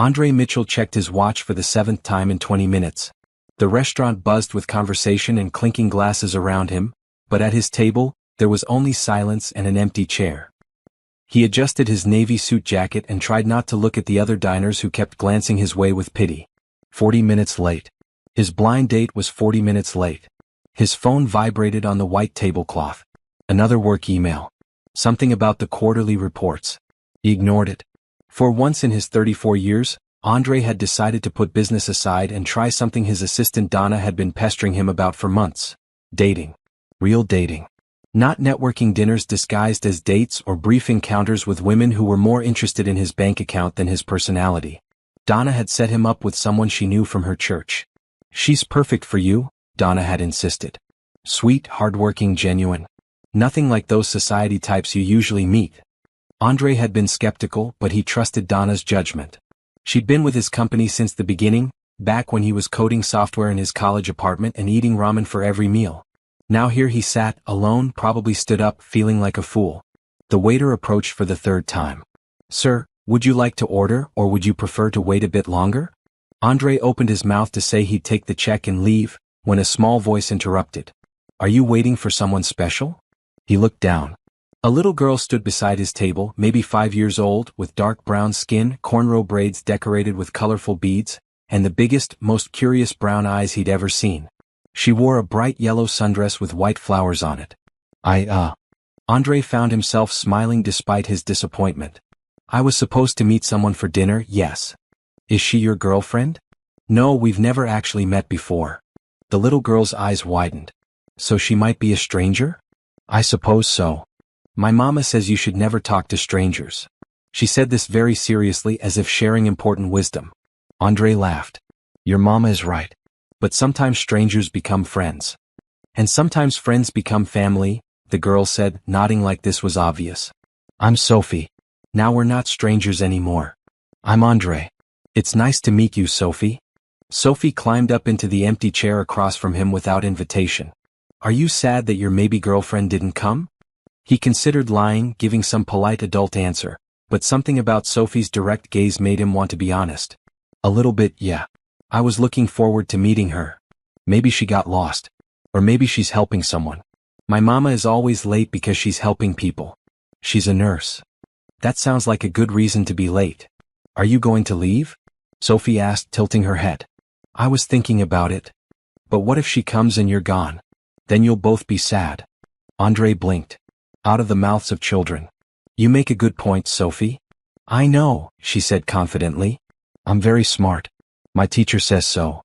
Andre Mitchell checked his watch for the 7th time in 20 minutes. The restaurant buzzed with conversation and clinking glasses around him, but at his table, there was only silence and an empty chair. He adjusted his navy suit jacket and tried not to look at the other diners who kept glancing his way with pity. 40 minutes late. His blind date was 40 minutes late. His phone vibrated on the white tablecloth. Another work email. Something about the quarterly reports. He ignored it. For once in his 34 years, Andre had decided to put business aside and try something his assistant Donna had been pestering him about for months. Dating. Real dating. Not networking dinners disguised as dates or brief encounters with women who were more interested in his bank account than his personality. Donna had set him up with someone she knew from her church. She's perfect for you, Donna had insisted. Sweet, hardworking, genuine. Nothing like those society types you usually meet. Andre had been skeptical, but he trusted Donna's judgment. She'd been with his company since the beginning, back when he was coding software in his college apartment and eating ramen for every meal. Now here he sat, alone, probably stood up, feeling like a fool. The waiter approached for the 3rd time. Sir, would you like to order, or would you prefer to wait a bit longer? Andre opened his mouth to say he'd take the check and leave, when a small voice interrupted. Are you waiting for someone special? He looked down. A little girl stood beside his table, maybe 5 years old, with dark brown skin, cornrow braids decorated with colorful beads, and the biggest, most curious brown eyes he'd ever seen. She wore a bright yellow sundress with white flowers on it. Andre found himself smiling despite his disappointment. I was supposed to meet someone for dinner, yes. Is she your girlfriend? No, we've never actually met before. The little girl's eyes widened. So she might be a stranger? I suppose so. My mama says you should never talk to strangers. She said this very seriously, as if sharing important wisdom. Andre laughed. Your mama is right. But sometimes strangers become friends. And sometimes friends become family, the girl said, nodding like this was obvious. I'm Sophie. Now we're not strangers anymore. I'm Andre. It's nice to meet you, Sophie. Sophie climbed up into the empty chair across from him without invitation. Are you sad that your maybe girlfriend didn't come? He considered lying, giving some polite adult answer, but something about Sophie's direct gaze made him want to be honest. A little bit, yeah. I was looking forward to meeting her. Maybe she got lost. Or maybe she's helping someone. My mama is always late because she's helping people. She's a nurse. That sounds like a good reason to be late. Are you going to leave? Sophie asked, tilting her head. I was thinking about it. But what if she comes and you're gone? Then you'll both be sad. Andre blinked. Out of the mouths of children. You make a good point, Sophie. I know, she said confidently. I'm very smart. My teacher says so.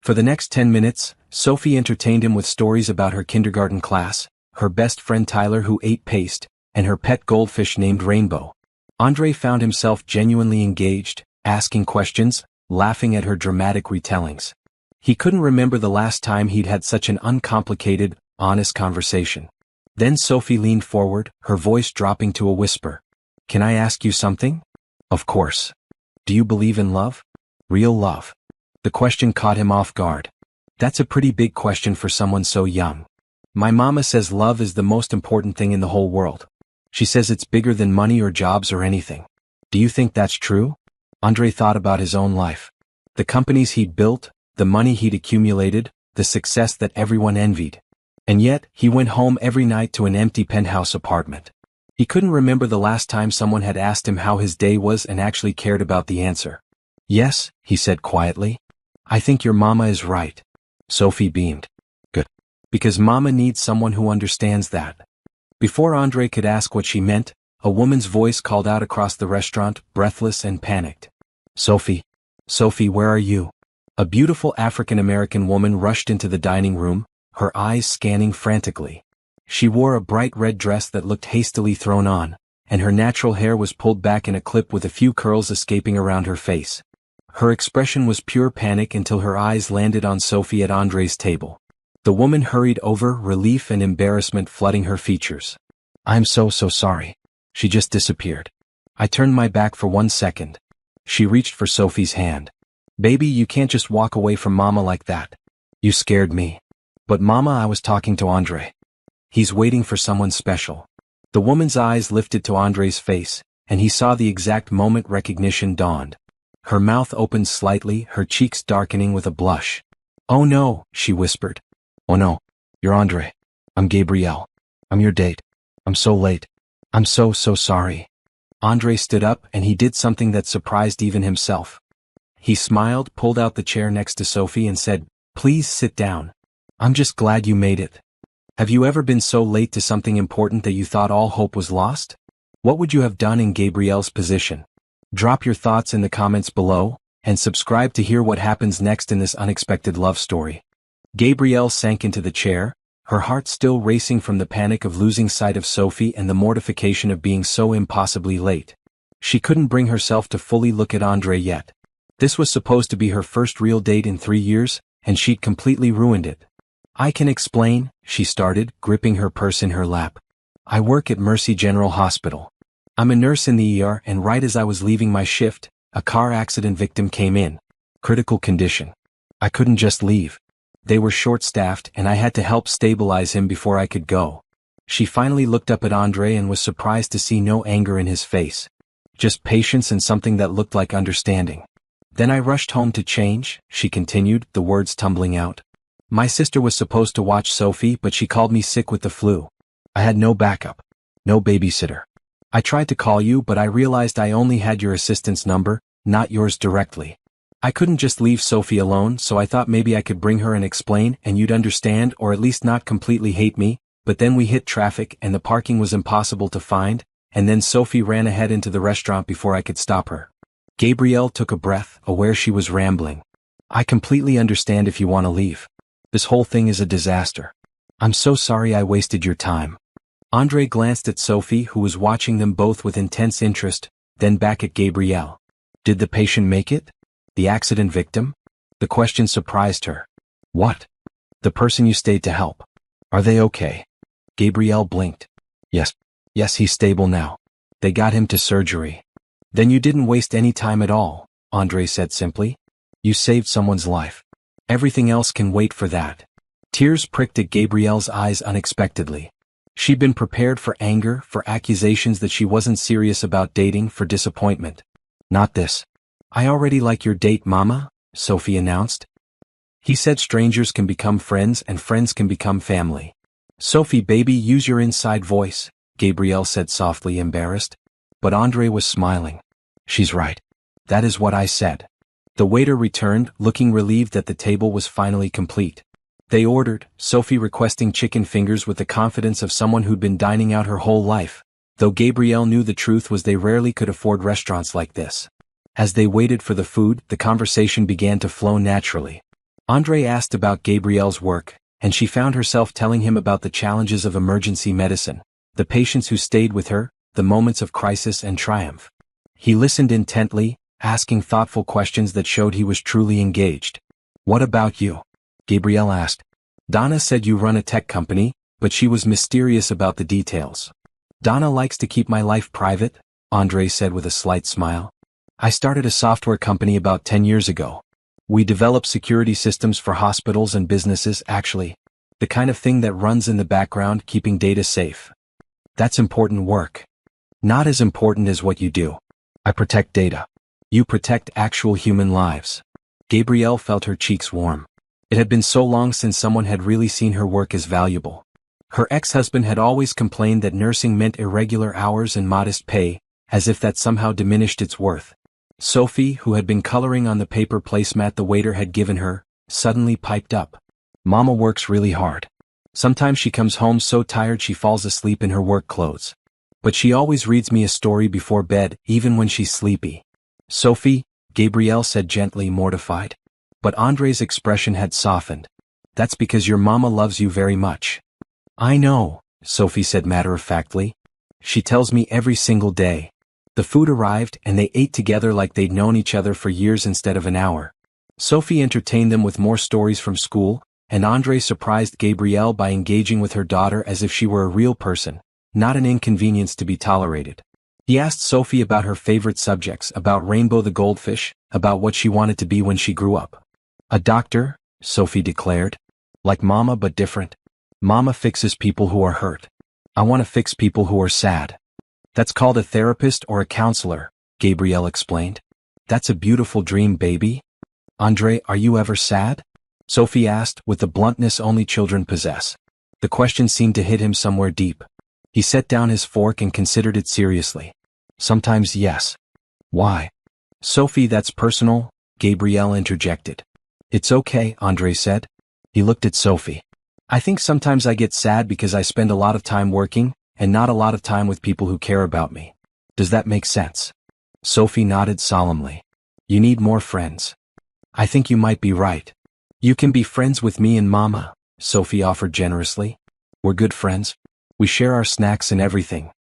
For the next 10 minutes, Sophie entertained him with stories about her kindergarten class, her best friend Tyler who ate paste, and her pet goldfish named Rainbow. Andre found himself genuinely engaged, asking questions, laughing at her dramatic retellings. He couldn't remember the last time he'd had such an uncomplicated, honest conversation. Then Sophie leaned forward, her voice dropping to a whisper. Can I ask you something? Of course. Do you believe in love? Real love. The question caught him off guard. That's a pretty big question for someone so young. My mama says love is the most important thing in the whole world. She says it's bigger than money or jobs or anything. Do you think that's true? Andre thought about his own life. The companies he'd built, the money he'd accumulated, the success that everyone envied. And yet, he went home every night to an empty penthouse apartment. He couldn't remember the last time someone had asked him how his day was and actually cared about the answer. Yes, he said quietly. I think your mama is right. Sophie beamed. Good. Because mama needs someone who understands that. Before Andre could ask what she meant, a woman's voice called out across the restaurant, breathless and panicked. Sophie. Sophie, where are you? A beautiful African-American woman rushed into the dining room, her eyes scanning frantically. She wore a bright red dress that looked hastily thrown on, and her natural hair was pulled back in a clip with a few curls escaping around her face. Her expression was pure panic until her eyes landed on Sophie at Andre's table. The woman hurried over, relief and embarrassment flooding her features. I'm so sorry. She just disappeared. I turned my back for 1 second. She reached for Sophie's hand. Baby, you can't just walk away from mama like that. You scared me. But mama, I was talking to Andre. He's waiting for someone special. The woman's eyes lifted to Andre's face, and he saw the exact moment recognition dawned. Her mouth opened slightly, her cheeks darkening with a blush. "Oh no," she whispered. "Oh no. You're Andre. I'm Gabrielle. I'm your date. I'm so late. I'm so sorry." Andre stood up and he did something that surprised even himself. He smiled, pulled out the chair next to Sophie and said, "Please sit down. I'm just glad you made it. Have you ever been so late to something important that you thought all hope was lost? What would you have done in Gabrielle's position? Drop your thoughts in the comments below, and subscribe to hear what happens next in this unexpected love story." Gabrielle sank into the chair, her heart still racing from the panic of losing sight of Sophie and the mortification of being so impossibly late. She couldn't bring herself to fully look at Andre yet. This was supposed to be her first real date in 3 years, and she'd completely ruined it. "I can explain," she started, gripping her purse in her lap. "I work at Mercy General Hospital. I'm a nurse in the ER, and right as I was leaving my shift, a car accident victim came in. Critical condition. I couldn't just leave. They were short-staffed and I had to help stabilize him before I could go." She finally looked up at Andre and was surprised to see no anger in his face. Just patience and something that looked like understanding. "Then I rushed home to change," she continued, the words tumbling out. "My sister was supposed to watch Sophie, but she called me sick with the flu. I had no backup. No babysitter. I tried to call you, but I realized I only had your assistant's number, not yours directly. I couldn't just leave Sophie alone, so I thought maybe I could bring her and explain and you'd understand or at least not completely hate me, but then we hit traffic and the parking was impossible to find, and then Sophie ran ahead into the restaurant before I could stop her." Gabrielle took a breath, aware she was rambling. "I completely understand if you want to leave. This whole thing is a disaster. I'm so sorry I wasted your time." Andre glanced at Sophie, who was watching them both with intense interest, then back at Gabrielle. "Did the patient make it? The accident victim?" The question surprised her. "What? The person you stayed to help. Are they okay?" Gabrielle blinked. Yes, he's stable now. They got him to surgery." "Then you didn't waste any time at all," Andre said simply. "You saved someone's life. Everything else can wait for that." Tears pricked at Gabrielle's eyes unexpectedly. She'd been prepared for anger, for accusations that she wasn't serious about dating, for disappointment. "Not this. I already like your date, Mama," Sophie announced. "He said strangers can become friends and friends can become family." "Sophie baby, use your inside voice," Gabrielle said softly, embarrassed. But Andre was smiling. "She's right. That is what I said." The waiter returned, looking relieved that the table was finally complete. They ordered, Sophie requesting chicken fingers with the confidence of someone who'd been dining out her whole life, though Gabrielle knew the truth was they rarely could afford restaurants like this. As they waited for the food, the conversation began to flow naturally. Andre asked about Gabrielle's work, and she found herself telling him about the challenges of emergency medicine, the patients who stayed with her, the moments of crisis and triumph. He listened intently, asking thoughtful questions that showed he was truly engaged. "What about you?" Gabrielle asked. "Donna said you run a tech company, but she was mysterious about the details." "Donna likes to keep my life private," Andre said with a slight smile. "I started a software company about 10 years ago. We develop security systems for hospitals and businesses, actually. The kind of thing that runs in the background, keeping data safe. That's important work. Not as important as what you do. I protect data. You protect actual human lives." Gabrielle felt her cheeks warm. It had been so long since someone had really seen her work as valuable. Her ex-husband had always complained that nursing meant irregular hours and modest pay, as if that somehow diminished its worth. Sophie, who had been coloring on the paper placemat the waiter had given her, suddenly piped up. "Mama works really hard. Sometimes she comes home so tired she falls asleep in her work clothes. But she always reads me a story before bed, even when she's sleepy." "Sophie," Gabrielle said gently, mortified. But Andre's expression had softened. "That's because your mama loves you very much." "I know," Sophie said matter-of-factly. "She tells me every single day." The food arrived and they ate together like they'd known each other for years instead of an hour. Sophie entertained them with more stories from school, and Andre surprised Gabrielle by engaging with her daughter as if she were a real person, not an inconvenience to be tolerated. He asked Sophie about her favorite subjects, about Rainbow the goldfish, about what she wanted to be when she grew up. "A doctor," Sophie declared. "Like Mama but different. Mama fixes people who are hurt. I want to fix people who are sad." "That's called a therapist or a counselor," Gabrielle explained. That's a beautiful dream, baby. Andre, are you ever sad? Sophie asked, with the bluntness only children possess. The question seemed to hit him somewhere deep. He set down his fork and considered it seriously. Sometimes, yes. Why? Sophie, that's personal, Gabrielle interjected. It's okay, Andre said. He looked at Sophie. I think sometimes I get sad because I spend a lot of time working, and not a lot of time with people who care about me. Does that make sense? Sophie nodded solemnly. You need more friends. I think you might be right. You can be friends with me and Mama, Sophie offered generously. We're good friends. We share our snacks and everything.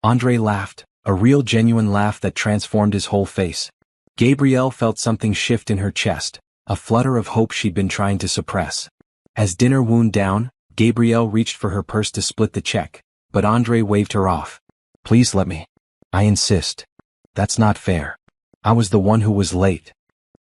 Andre laughed, a real genuine laugh that transformed his whole face. Gabrielle felt something shift in her chest, a flutter of hope she'd been trying to suppress. As dinner wound down, Gabrielle reached for her purse to split the check, but Andre waved her off. Please let me. I insist. That's not fair. I was the one who was late.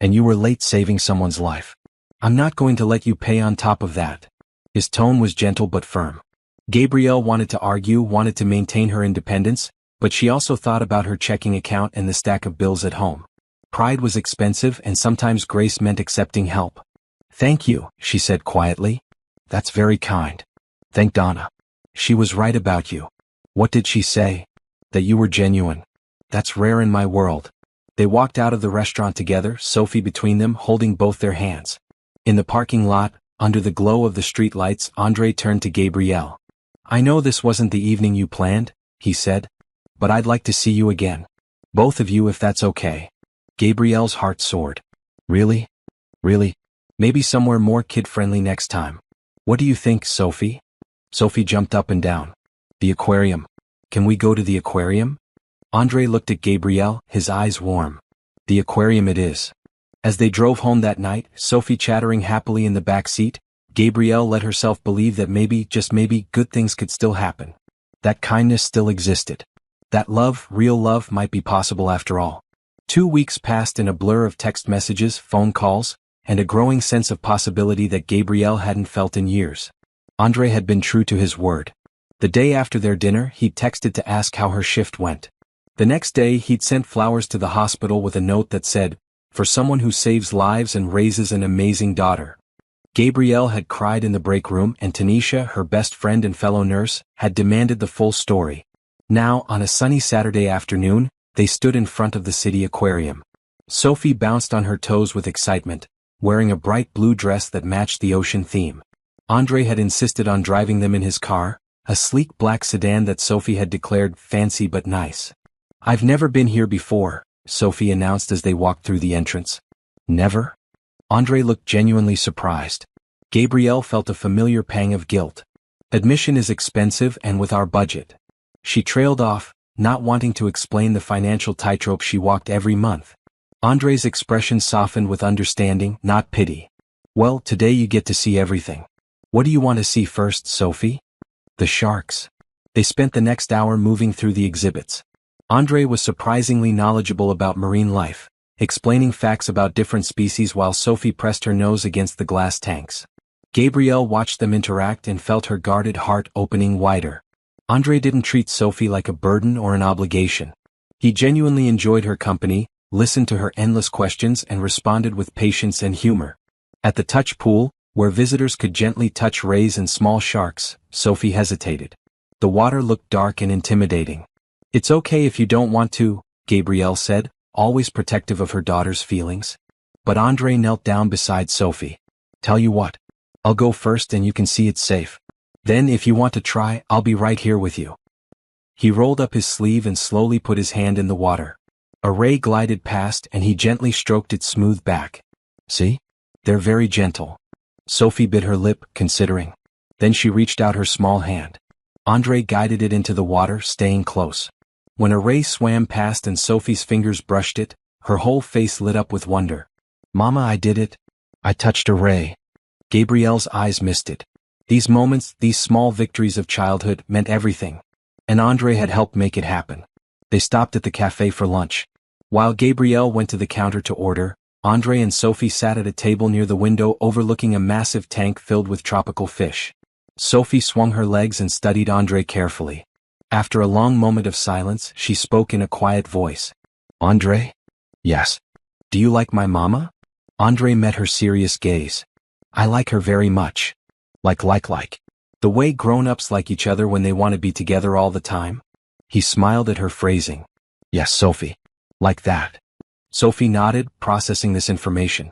And you were late saving someone's life. I'm not going to let you pay on top of that. His tone was gentle but firm. Gabrielle wanted to argue, wanted to maintain her independence, but she also thought about her checking account and the stack of bills at home. Pride was expensive and sometimes grace meant accepting help. Thank you, she said quietly. That's very kind. Thank Donna. She was right about you. What did she say? That you were genuine. That's rare in my world. They walked out of the restaurant together, Sophie between them, holding both their hands. In the parking lot, under the glow of the street lights, Andre turned to Gabrielle. I know this wasn't the evening you planned, he said, but I'd like to see you again. Both of you, if that's okay. Gabrielle's heart soared. Really? Really? Maybe somewhere more kid-friendly next time. What do you think, Sophie? Sophie jumped up and down. The aquarium. Can we go to the aquarium? Andre looked at Gabrielle, his eyes warm. The aquarium it is. As they drove home that night, Sophie chattering happily in the back seat, Gabrielle let herself believe that maybe, just maybe, good things could still happen. That kindness still existed. That love, real love, might be possible after all. 2 weeks passed in a blur of text messages, phone calls, and a growing sense of possibility that Gabrielle hadn't felt in years. Andre had been true to his word. The day after their dinner, he'd texted to ask how her shift went. The next day, he'd sent flowers to the hospital with a note that said, for someone who saves lives and raises an amazing daughter. Gabrielle had cried in the break room, and Tanisha, her best friend and fellow nurse, had demanded the full story. Now, on a sunny Saturday afternoon, they stood in front of the city aquarium. Sophie bounced on her toes with excitement, wearing a bright blue dress that matched the ocean theme. Andre had insisted on driving them in his car, a sleek black sedan that Sophie had declared fancy but nice. I've never been here before, Sophie announced as they walked through the entrance. Never? Andre looked genuinely surprised. Gabrielle felt a familiar pang of guilt. Admission is expensive and with our budget. She trailed off, not wanting to explain the financial tightrope she walked every month. Andre's expression softened with understanding, not pity. Well, today you get to see everything. What do you want to see first, Sophie? The sharks. They spent the next hour moving through the exhibits. Andre was surprisingly knowledgeable about marine life, explaining facts about different species while Sophie pressed her nose against the glass tanks. Gabrielle watched them interact and felt her guarded heart opening wider. Andre didn't treat Sophie like a burden or an obligation. He genuinely enjoyed her company, listened to her endless questions and responded with patience and humor. At the touch pool, where visitors could gently touch rays and small sharks, Sophie hesitated. The water looked dark and intimidating. It's okay if you don't want to, Gabrielle said, always protective of her daughter's feelings. But Andre knelt down beside Sophie. Tell you what. I'll go first and you can see it's safe. Then if you want to try, I'll be right here with you. He rolled up his sleeve and slowly put his hand in the water. A ray glided past and he gently stroked its smooth back. See? They're very gentle. Sophie bit her lip, considering. Then she reached out her small hand. Andre guided it into the water, staying close. When a ray swam past and Sophie's fingers brushed it, her whole face lit up with wonder. Mama, I did it. I touched a ray. Gabrielle's eyes misted. These moments, these small victories of childhood, meant everything. And Andre had helped make it happen. They stopped at the cafe for lunch. While Gabrielle went to the counter to order, Andre and Sophie sat at a table near the window overlooking a massive tank filled with tropical fish. Sophie swung her legs and studied Andre carefully. After a long moment of silence, she spoke in a quiet voice. Andre? Yes. Do you like my mama? Andre met her serious gaze. I like her very much. Like. The way grown-ups like each other when they want to be together all the time? He smiled at her phrasing. Yes, Sophie. Like that. Sophie nodded, processing this information.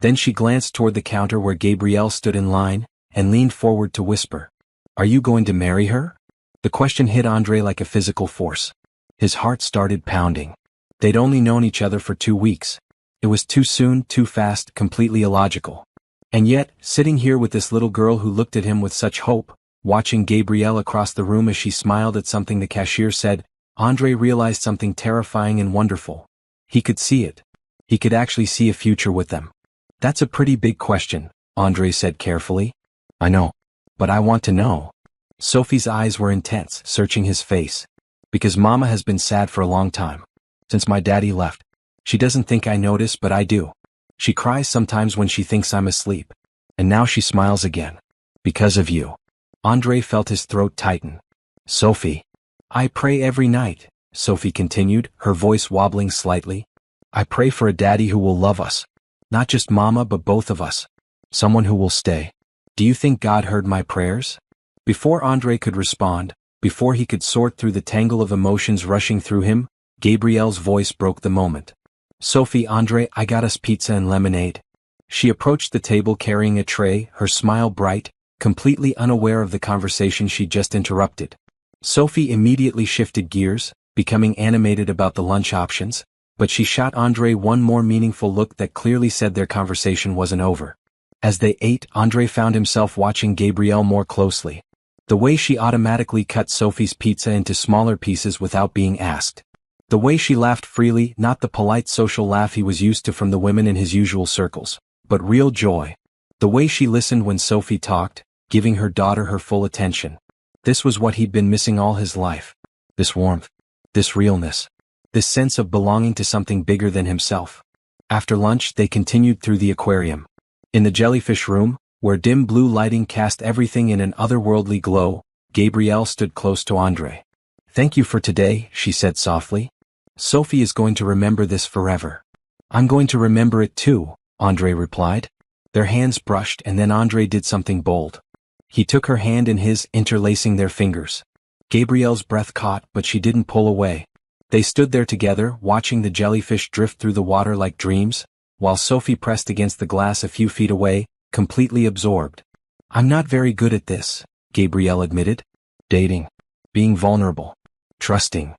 Then she glanced toward the counter where Gabrielle stood in line, and leaned forward to whisper. Are you going to marry her? The question hit Andre like a physical force. His heart started pounding. They'd only known each other for 2 weeks. It was too soon, too fast, completely illogical. And yet, sitting here with this little girl who looked at him with such hope, watching Gabrielle across the room as she smiled at something the cashier said, Andre realized something terrifying and wonderful. He could see it. He could actually see a future with them. That's a pretty big question, Andre said carefully. I know. But I want to know. Sophie's eyes were intense, searching his face. Because Mama has been sad for a long time. Since my daddy left. She doesn't think I notice, but I do. She cries sometimes when she thinks I'm asleep. And now she smiles again. Because of you. Andre felt his throat tighten. Sophie. I pray every night, Sophie continued, her voice wobbling slightly. I pray for a daddy who will love us. Not just Mama, but both of us. Someone who will stay. Do you think God heard my prayers? Before Andre could respond, before he could sort through the tangle of emotions rushing through him, Gabrielle's voice broke the moment. Sophie, Andre, I got us pizza and lemonade. She approached the table carrying a tray, her smile bright, completely unaware of the conversation she just interrupted. Sophie immediately shifted gears, becoming animated about the lunch options, but she shot Andre one more meaningful look that clearly said their conversation wasn't over. As they ate, Andre found himself watching Gabrielle more closely. The way she automatically cut Sophie's pizza into smaller pieces without being asked. The way she laughed freely, not the polite social laugh he was used to from the women in his usual circles, but real joy. The way she listened when Sophie talked, giving her daughter her full attention. This was what he'd been missing all his life. This warmth. This realness. This sense of belonging to something bigger than himself. After lunch, they continued through the aquarium. In the jellyfish room, where dim blue lighting cast everything in an otherworldly glow, Gabrielle stood close to Andre. Thank you for today, she said softly. Sophie is going to remember this forever. I'm going to remember it too, Andre replied. Their hands brushed and then Andre did something bold. He took her hand in his, interlacing their fingers. Gabrielle's breath caught, but she didn't pull away. They stood there together, watching the jellyfish drift through the water like dreams, while Sophie pressed against the glass a few feet away, completely absorbed. I'm not very good at this, Gabrielle admitted. Dating. Being vulnerable. Trusting.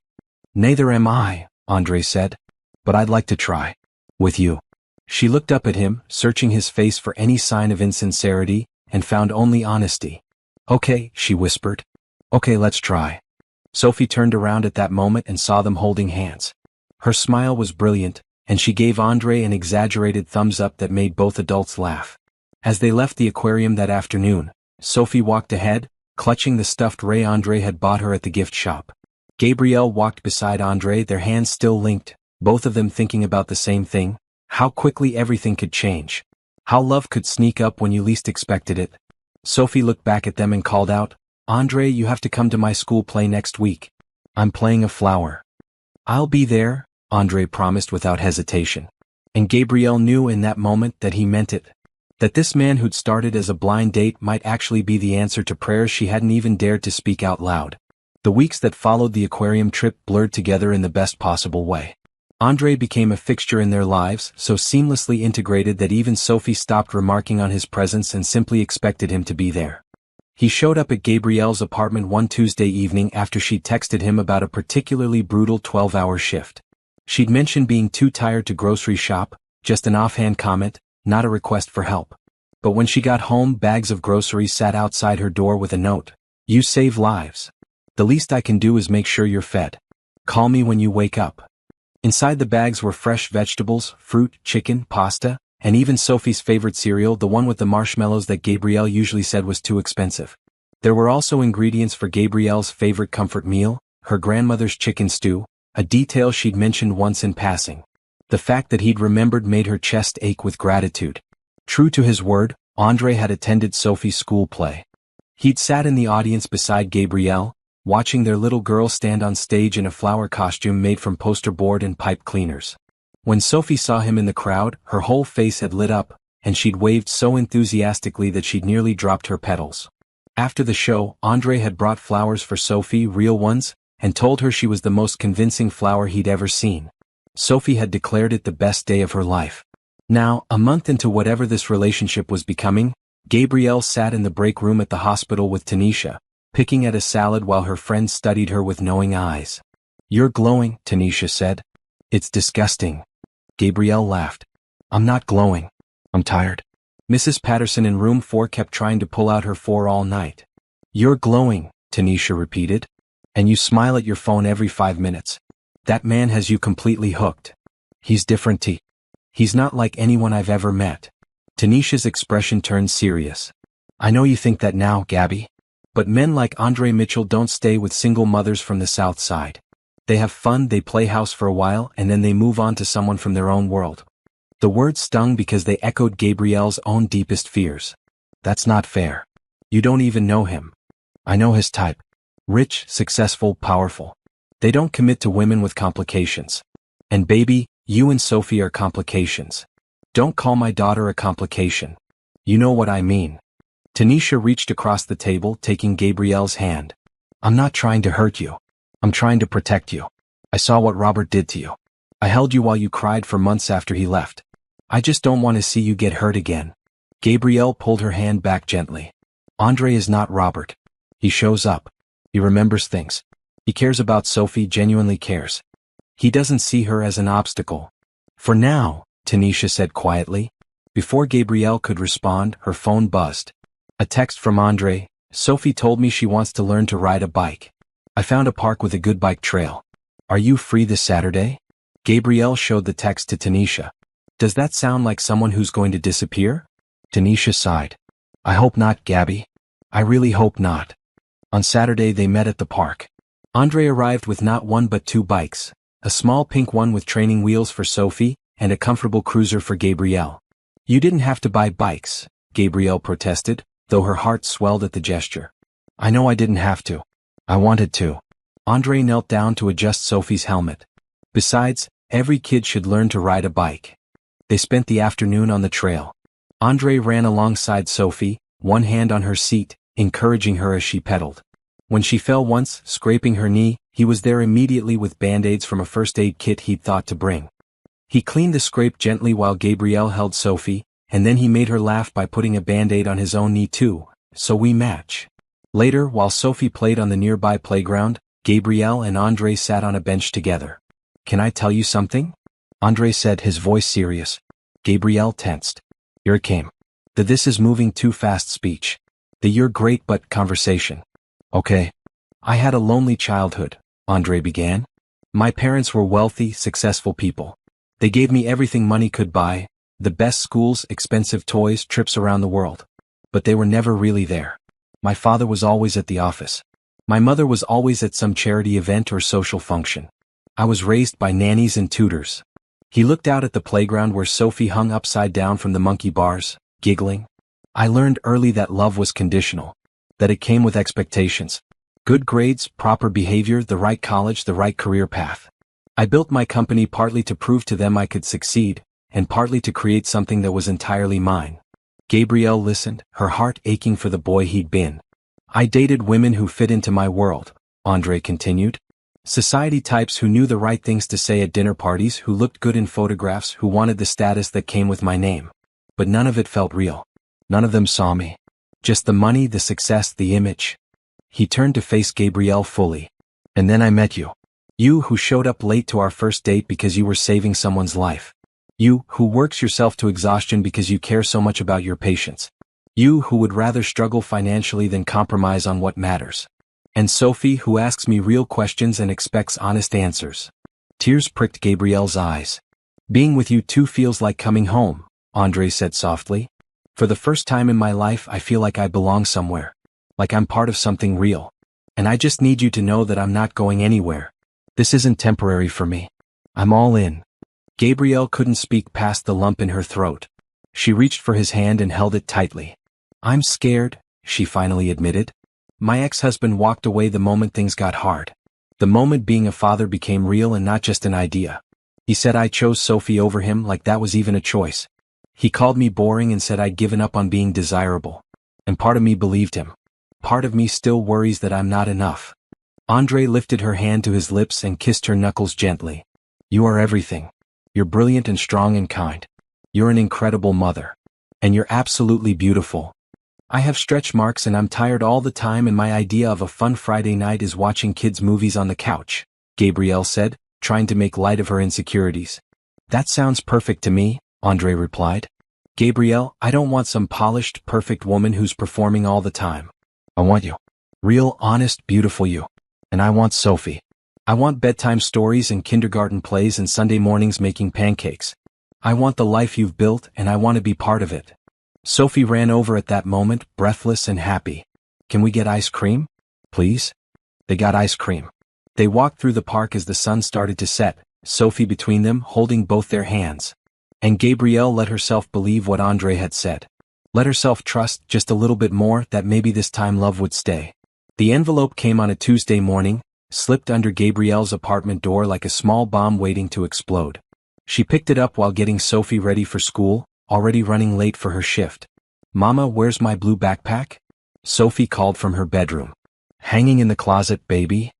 Neither am I, Andre said. But I'd like to try. With you. She looked up at him, searching his face for any sign of insincerity, and found only honesty. Okay, she whispered. Okay, let's try. Sophie turned around at that moment and saw them holding hands. Her smile was brilliant, and she gave Andre an exaggerated thumbs up that made both adults laugh. As they left the aquarium that afternoon, Sophie walked ahead, clutching the stuffed ray Andre had bought her at the gift shop. Gabrielle walked beside Andre, their hands still linked, both of them thinking about the same thing, how quickly everything could change. How love could sneak up when you least expected it. Sophie looked back at them and called out, Andre, you have to come to my school play next week. I'm playing a flower. I'll be there, Andre promised without hesitation. And Gabrielle knew in that moment that he meant it. That this man who'd started as a blind date might actually be the answer to prayers she hadn't even dared to speak out loud. The weeks that followed the aquarium trip blurred together in the best possible way. Andre became a fixture in their lives, so seamlessly integrated that even Sophie stopped remarking on his presence and simply expected him to be there. He showed up at Gabrielle's apartment one Tuesday evening after she'd texted him about a particularly brutal 12-hour shift. She'd mentioned being too tired to grocery shop, just an offhand comment, not a request for help. But when she got home, bags of groceries sat outside her door with a note. You save lives. The least I can do is make sure you're fed. Call me when you wake up. Inside the bags were fresh vegetables, fruit, chicken, pasta, and even Sophie's favorite cereal, the one with the marshmallows that Gabrielle usually said was too expensive. There were also ingredients for Gabrielle's favorite comfort meal, her grandmother's chicken stew, a detail she'd mentioned once in passing. The fact that he'd remembered made her chest ache with gratitude. True to his word, Andre had attended Sophie's school play. He'd sat in the audience beside Gabrielle, watching their little girl stand on stage in a flower costume made from poster board and pipe cleaners. When Sophie saw him in the crowd, her whole face had lit up, and she'd waved so enthusiastically that she'd nearly dropped her petals. After the show, Andre had brought flowers for Sophie, real ones, and told her she was the most convincing flower he'd ever seen. Sophie had declared it the best day of her life. Now, a month into whatever this relationship was becoming, Gabrielle sat in the break room at the hospital with Tanisha, picking at a salad while her friend studied her with knowing eyes. "You're glowing," Tanisha said. "It's disgusting." Gabrielle laughed. "I'm not glowing. I'm tired." Mrs. Patterson in room 4 kept trying to pull out her 4 all night. "You're glowing," Tanisha repeated. "And you smile at your phone every 5 minutes. That man has you completely hooked. He's different, T. He's not like anyone I've ever met." Tanisha's expression turned serious. "I know you think that now, Gabby. But men like Andre Mitchell don't stay with single mothers from the South Side. They have fun, they play house for a while, and then they move on to someone from their own world." The words stung because they echoed Gabrielle's own deepest fears. "That's not fair. You don't even know him." "I know his type. Rich, successful, powerful. They don't commit to women with complications. And baby, you and Sophie are complications. Don't call my daughter a complication. You know what I mean." Tanisha reached across the table, taking Gabrielle's hand. "I'm not trying to hurt you. I'm trying to protect you. I saw what Robert did to you. I held you while you cried for months after he left. I just don't want to see you get hurt again." Gabrielle pulled her hand back gently. "Andre is not Robert. He shows up. He remembers things. He cares about Sophie, genuinely cares. He doesn't see her as an obstacle." "For now," Tanisha said quietly. Before Gabrielle could respond, her phone buzzed. A text from Andre. "Sophie told me she wants to learn to ride a bike. I found a park with a good bike trail. Are you free this Saturday?" Gabrielle showed the text to Tanisha. "Does that sound like someone who's going to disappear?" Tanisha sighed. "I hope not, Gabby. I really hope not." On Saturday they met at the park. Andre arrived with not one but 2 bikes, a small pink one with training wheels for Sophie, and a comfortable cruiser for Gabrielle. "You didn't have to buy bikes," Gabrielle protested, though her heart swelled at the gesture. "I know I didn't have to. I wanted to." Andre knelt down to adjust Sophie's helmet. "Besides, every kid should learn to ride a bike." They spent the afternoon on the trail. Andre ran alongside Sophie, one hand on her seat, encouraging her as she pedaled. When she fell once, scraping her knee, he was there immediately with band-aids from a first aid kit he'd thought to bring. He cleaned the scrape gently while Gabrielle held Sophie, and then he made her laugh by putting a band-aid on his own knee too, "So we match." Later, while Sophie played on the nearby playground, Gabrielle and Andre sat on a bench together. "Can I tell you something?" Andre said, his voice serious. Gabrielle tensed. Here it came. The "this is moving too fast" speech. The "you're great but" conversation. "Okay. I had a lonely childhood," Andre began. "My parents were wealthy, successful people. They gave me everything money could buy, the best schools, expensive toys, trips around the world. But they were never really there. My father was always at the office. My mother was always at some charity event or social function. I was raised by nannies and tutors." He looked out at the playground where Sophie hung upside down from the monkey bars, giggling. "I learned early that love was conditional, that it came with expectations. Good grades, proper behavior, the right college, the right career path. I built my company partly to prove to them I could succeed, and partly to create something that was entirely mine." Gabrielle listened, her heart aching for the boy he'd been. "I dated women who fit into my world," Andre continued. "Society types who knew the right things to say at dinner parties, who looked good in photographs, who wanted the status that came with my name. But none of it felt real. None of them saw me. Just the money, the success, the image." He turned to face Gabrielle fully. "And then I met you. You who showed up late to our first date because you were saving someone's life. You who works yourself to exhaustion because you care so much about your patients. You who would rather struggle financially than compromise on what matters. And Sophie who asks me real questions and expects honest answers." Tears pricked Gabrielle's eyes. "Being with you too feels like coming home," Andre said softly. "For the first time in my life I feel like I belong somewhere. Like I'm part of something real. And I just need you to know that I'm not going anywhere. This isn't temporary for me. I'm all in." Gabrielle couldn't speak past the lump in her throat. She reached for his hand and held it tightly. "I'm scared," she finally admitted. "My ex-husband walked away the moment things got hard. The moment being a father became real and not just an idea. He said I chose Sophie over him like that was even a choice. He called me boring and said I'd given up on being desirable. And part of me believed him. Part of me still worries that I'm not enough. Andre lifted her hand to his lips and kissed her knuckles gently. You are everything. You're brilliant and strong and kind. You're an incredible mother. And you're absolutely beautiful. I have stretch marks and I'm tired all the time, and my idea of a fun Friday night is watching kids' movies on the couch, Gabrielle said, trying to make light of her insecurities. That sounds perfect to me, Andre replied. Gabrielle, I don't want some polished, perfect woman who's performing all the time. I want you. Real, honest, beautiful you. And I want Sophie. I want bedtime stories and kindergarten plays and Sunday mornings making pancakes. I want the life you've built, and I want to be part of it. Sophie ran over at that moment, breathless and happy. Can we get ice cream? Please? They got ice cream. They walked through the park as the sun started to set, Sophie between them holding both their hands. And Gabrielle let herself believe what Andre had said. Let herself trust just a little bit more that maybe this time love would stay. The envelope came on a Tuesday morning, slipped under Gabrielle's apartment door like a small bomb waiting to explode. She picked it up while getting Sophie ready for school, already running late for her shift. Mama, where's my blue backpack? Sophie called from her bedroom. Hanging in the closet, baby.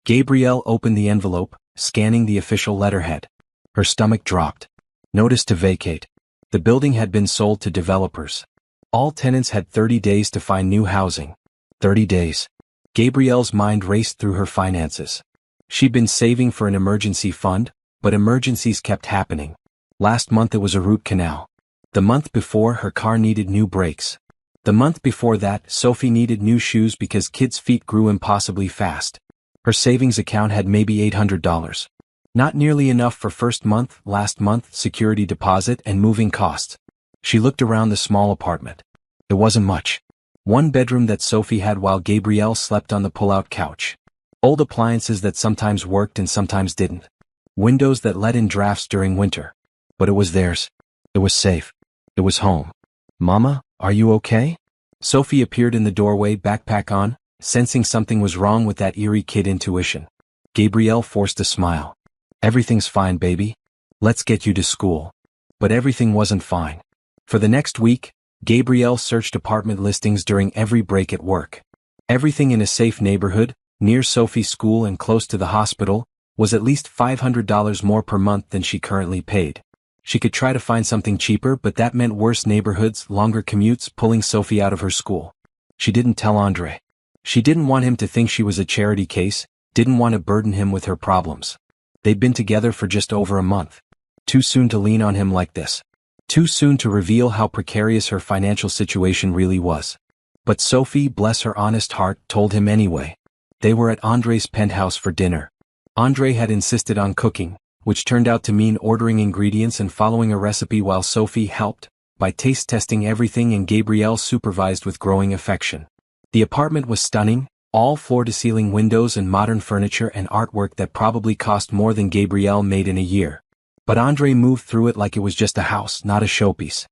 Gabrielle opened the envelope, scanning the official letterhead. Her stomach dropped. Notice to vacate. The building had been sold to developers. All tenants had 30 days to find new housing. 30 days. Gabrielle's mind raced through her finances. She'd been saving for an emergency fund, but emergencies kept happening. Last month it was a root canal. The month before, her car needed new brakes. The month before that, Sophie needed new shoes because kids' feet grew impossibly fast. Her savings account had maybe $800. Not nearly enough for first month, last month, security deposit, and moving costs. She looked around the small apartment. It wasn't much. One bedroom that Sophie had while Gabrielle slept on the pull-out couch. Old appliances that sometimes worked and sometimes didn't. Windows that let in drafts during winter. But it was theirs. It was safe. It was home. Mama, are you okay? Sophie appeared in the doorway, backpack on, sensing something was wrong with that eerie kid intuition. Gabrielle forced a smile. Everything's fine, baby. Let's get you to school. But everything wasn't fine. For the next week, Gabrielle searched apartment listings during every break at work. Everything in a safe neighborhood, near Sophie's school and close to the hospital, was at least $500 more per month than she currently paid. She could try to find something cheaper, but that meant worse neighborhoods, longer commutes, pulling Sophie out of her school. She didn't tell Andre. She didn't want him to think she was a charity case, didn't want to burden him with her problems. They'd been together for just over a month. Too soon to lean on him like this. Too soon to reveal how precarious her financial situation really was. But Sophie, bless her honest heart, told him anyway. They were at Andre's penthouse for dinner. Andre had insisted on cooking, which turned out to mean ordering ingredients and following a recipe while Sophie helped, by taste testing everything, and Gabrielle supervised with growing affection. The apartment was stunning, all floor-to-ceiling windows and modern furniture and artwork that probably cost more than Gabrielle made in a year. But Andre moved through it like it was just a house, not a showpiece.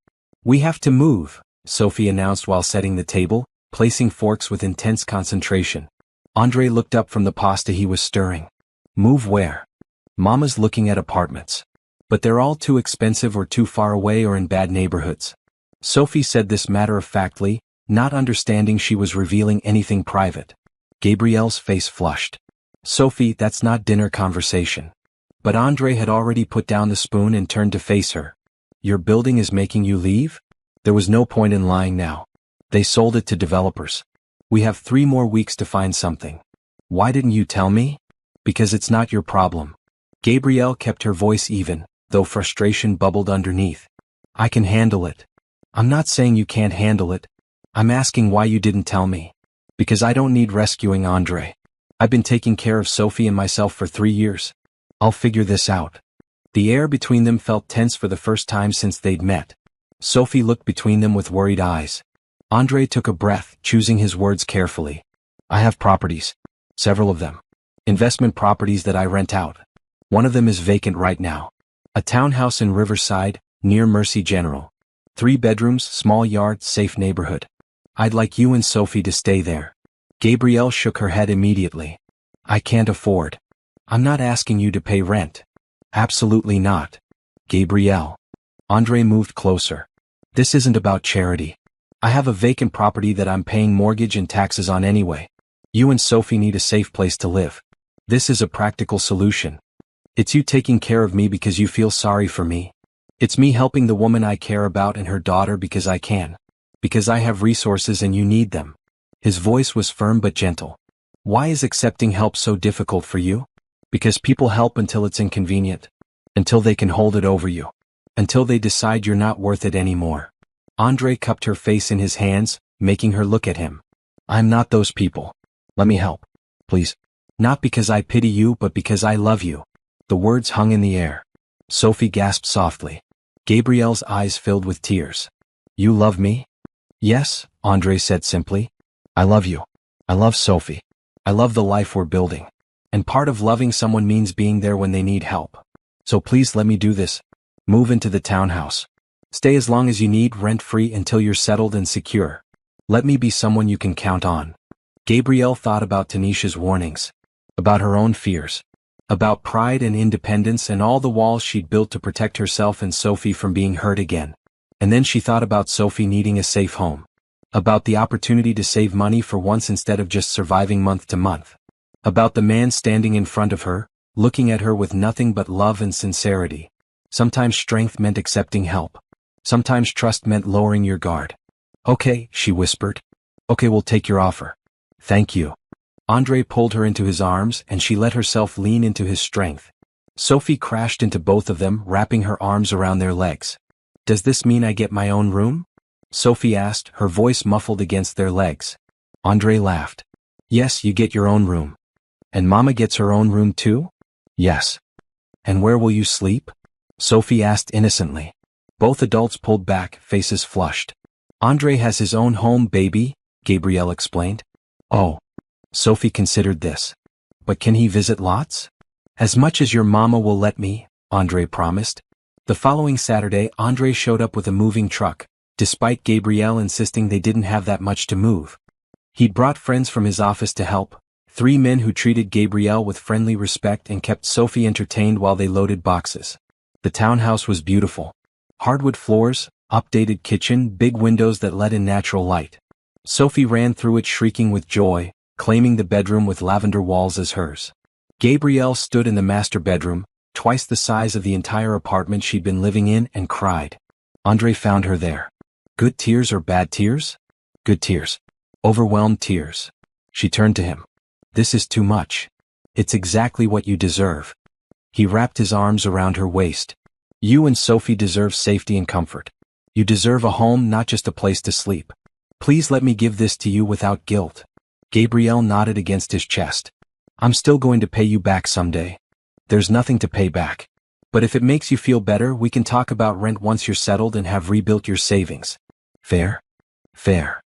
We have to move, Sophie announced while setting the table, placing forks with intense concentration. Andre looked up from the pasta he was stirring. Move where? Mama's looking at apartments. But they're all too expensive or too far away or in bad neighborhoods. Sophie said this matter-of-factly, not understanding she was revealing anything private. Gabrielle's face flushed. Sophie, that's not dinner conversation. But Andre had already put down the spoon and turned to face her. Your building is making you leave? There was no point in lying now. They sold it to developers. We have 3 more weeks to find something. Why didn't you tell me? Because it's not your problem. Gabrielle kept her voice even, though frustration bubbled underneath. I can handle it. I'm not saying you can't handle it. I'm asking why you didn't tell me. Because I don't need rescuing Andre. I've been taking care of Sophie and myself for 3 years. I'll figure this out. The air between them felt tense for the first time since they'd met. Sophie looked between them with worried eyes. Andre took a breath, choosing his words carefully. I have properties. Several of them. Investment properties that I rent out. One of them is vacant right now. A townhouse in Riverside, near Mercy General. 3 bedrooms, small yard, safe neighborhood. I'd like you and Sophie to stay there. Gabrielle shook her head immediately. I can't afford. I'm not asking you to pay rent. Absolutely not. Gabrielle. Andre moved closer. This isn't about charity. I have a vacant property that I'm paying mortgage and taxes on anyway. You and Sophie need a safe place to live. This is a practical solution. It's you taking care of me because you feel sorry for me. It's me helping the woman I care about and her daughter because I can. Because I have resources and you need them. His voice was firm but gentle. Why is accepting help so difficult for you? Because people help until it's inconvenient. Until they can hold it over you. Until they decide you're not worth it anymore. Andre cupped her face in his hands, making her look at him. I'm not those people. Let me help. Please. Not because I pity you but because I love you. The words hung in the air. Sophie gasped softly. Gabrielle's eyes filled with tears. You love me? Yes, Andre said simply. I love you. I love Sophie. I love the life we're building. And part of loving someone means being there when they need help. So please let me do this. Move into the townhouse. Stay as long as you need rent-free until you're settled and secure. Let me be someone you can count on. Gabrielle thought about Tanisha's warnings. About her own fears. About pride and independence and all the walls she'd built to protect herself and Sophie from being hurt again. And then she thought about Sophie needing a safe home. About the opportunity to save money for once instead of just surviving month to month. About the man standing in front of her, looking at her with nothing but love and sincerity. Sometimes strength meant accepting help. Sometimes trust meant lowering your guard. Okay, she whispered. Okay, we'll take your offer. Thank you. Andre pulled her into his arms and she let herself lean into his strength. Sophie crashed into both of them, wrapping her arms around their legs. Does this mean I get my own room? Sophie asked, her voice muffled against their legs. Andre laughed. Yes, you get your own room. And Mama gets her own room too? Yes. And where will you sleep? Sophie asked innocently. Both adults pulled back, faces flushed. Andre has his own home, baby, Gabrielle explained. Oh. Sophie considered this. But can he visit lots? As much as your mama will let me, Andre promised. The following Saturday, Andre showed up with a moving truck, despite Gabrielle insisting they didn't have that much to move. He'd brought friends from his office to help, 3 men who treated Gabrielle with friendly respect and kept Sophie entertained while they loaded boxes. The townhouse was beautiful. Hardwood floors, updated kitchen, big windows that let in natural light. Sophie ran through it shrieking with joy, claiming the bedroom with lavender walls as hers. Gabrielle stood in the master bedroom, twice the size of the entire apartment she'd been living in, and cried. Andre found her there. Good tears or bad tears? Good tears. Overwhelmed tears. She turned to him. This is too much. It's exactly what you deserve. He wrapped his arms around her waist. You and Sophie deserve safety and comfort. You deserve a home, not just a place to sleep. Please let me give this to you without guilt. Gabrielle nodded against his chest. I'm still going to pay you back someday. There's nothing to pay back. But if it makes you feel better, we can talk about rent once you're settled and have rebuilt your savings. Fair? Fair.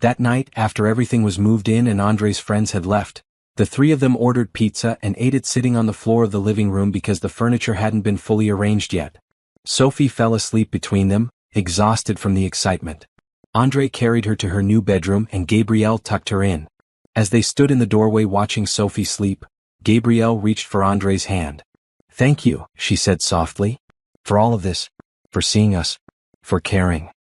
That night, after everything was moved in and Andre's friends had left, the 3 of them ordered pizza and ate it sitting on the floor of the living room because the furniture hadn't been fully arranged yet. Sophie fell asleep between them, exhausted from the excitement. Andre carried her to her new bedroom and Gabrielle tucked her in. As they stood in the doorway watching Sophie sleep, Gabrielle reached for Andre's hand. Thank you, she said softly. For all of this. For seeing us. For caring.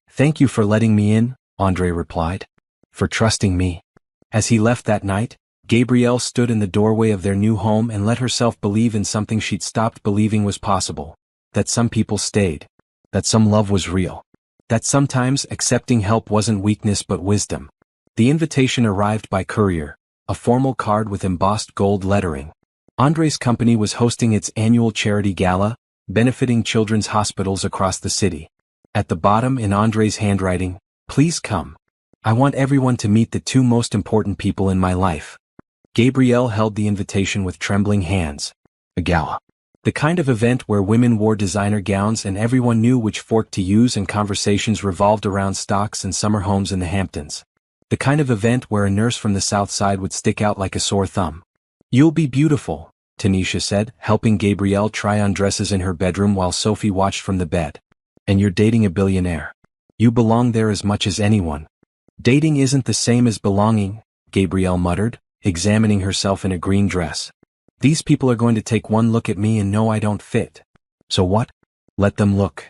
Thank you for letting me in, Andre replied. For trusting me. As he left that night, Gabrielle stood in the doorway of their new home and let herself believe in something she'd stopped believing was possible. That some people stayed. That some love was real. That sometimes accepting help wasn't weakness but wisdom. The invitation arrived by courier, a formal card with embossed gold lettering. Andre's company was hosting its annual charity gala, benefiting children's hospitals across the city. At the bottom in Andre's handwriting, please come. I want everyone to meet the 2 most important people in my life. Gabrielle held the invitation with trembling hands. A gala. The kind of event where women wore designer gowns and everyone knew which fork to use and conversations revolved around stocks and summer homes in the Hamptons. The kind of event where a nurse from the South Side would stick out like a sore thumb. You'll be beautiful, Tanisha said, helping Gabrielle try on dresses in her bedroom while Sophie watched from the bed. And you're dating a billionaire. You belong there as much as anyone. Dating isn't the same as belonging, Gabrielle muttered, examining herself in a green dress. These people are going to take one look at me and know I don't fit. So what? Let them look.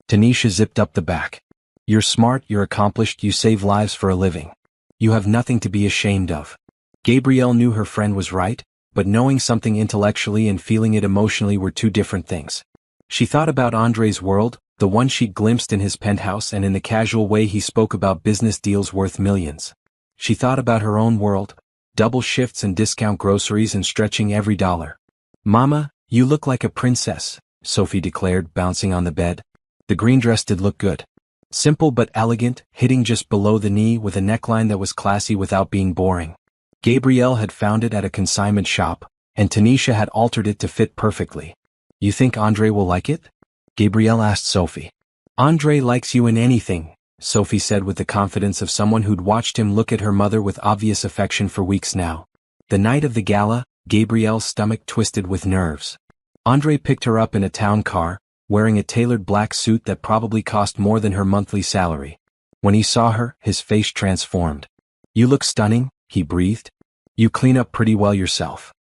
Tanisha zipped up the back. You're smart, you're accomplished, you save lives for a living. You have nothing to be ashamed of. Gabrielle knew her friend was right, but knowing something intellectually and feeling it emotionally were two different things. She thought about Andre's world, the one she glimpsed in his penthouse and in the casual way he spoke about business deals worth millions. She thought about her own world, double shifts and discount groceries and stretching every dollar. Mama, you look like a princess, Sophie declared, bouncing on the bed. The green dress did look good. Simple but elegant, hitting just below the knee with a neckline that was classy without being boring. Gabrielle had found it at a consignment shop, and Tanisha had altered it to fit perfectly. You think Andre will like it? Gabrielle asked Sophie. Andre likes you in anything, Sophie said with the confidence of someone who'd watched him look at her mother with obvious affection for weeks now. The night of the gala, Gabrielle's stomach twisted with nerves. Andre picked her up in a town car, wearing a tailored black suit that probably cost more than her monthly salary. When he saw her, his face transformed. You look stunning, he breathed. You clean up pretty well yourself.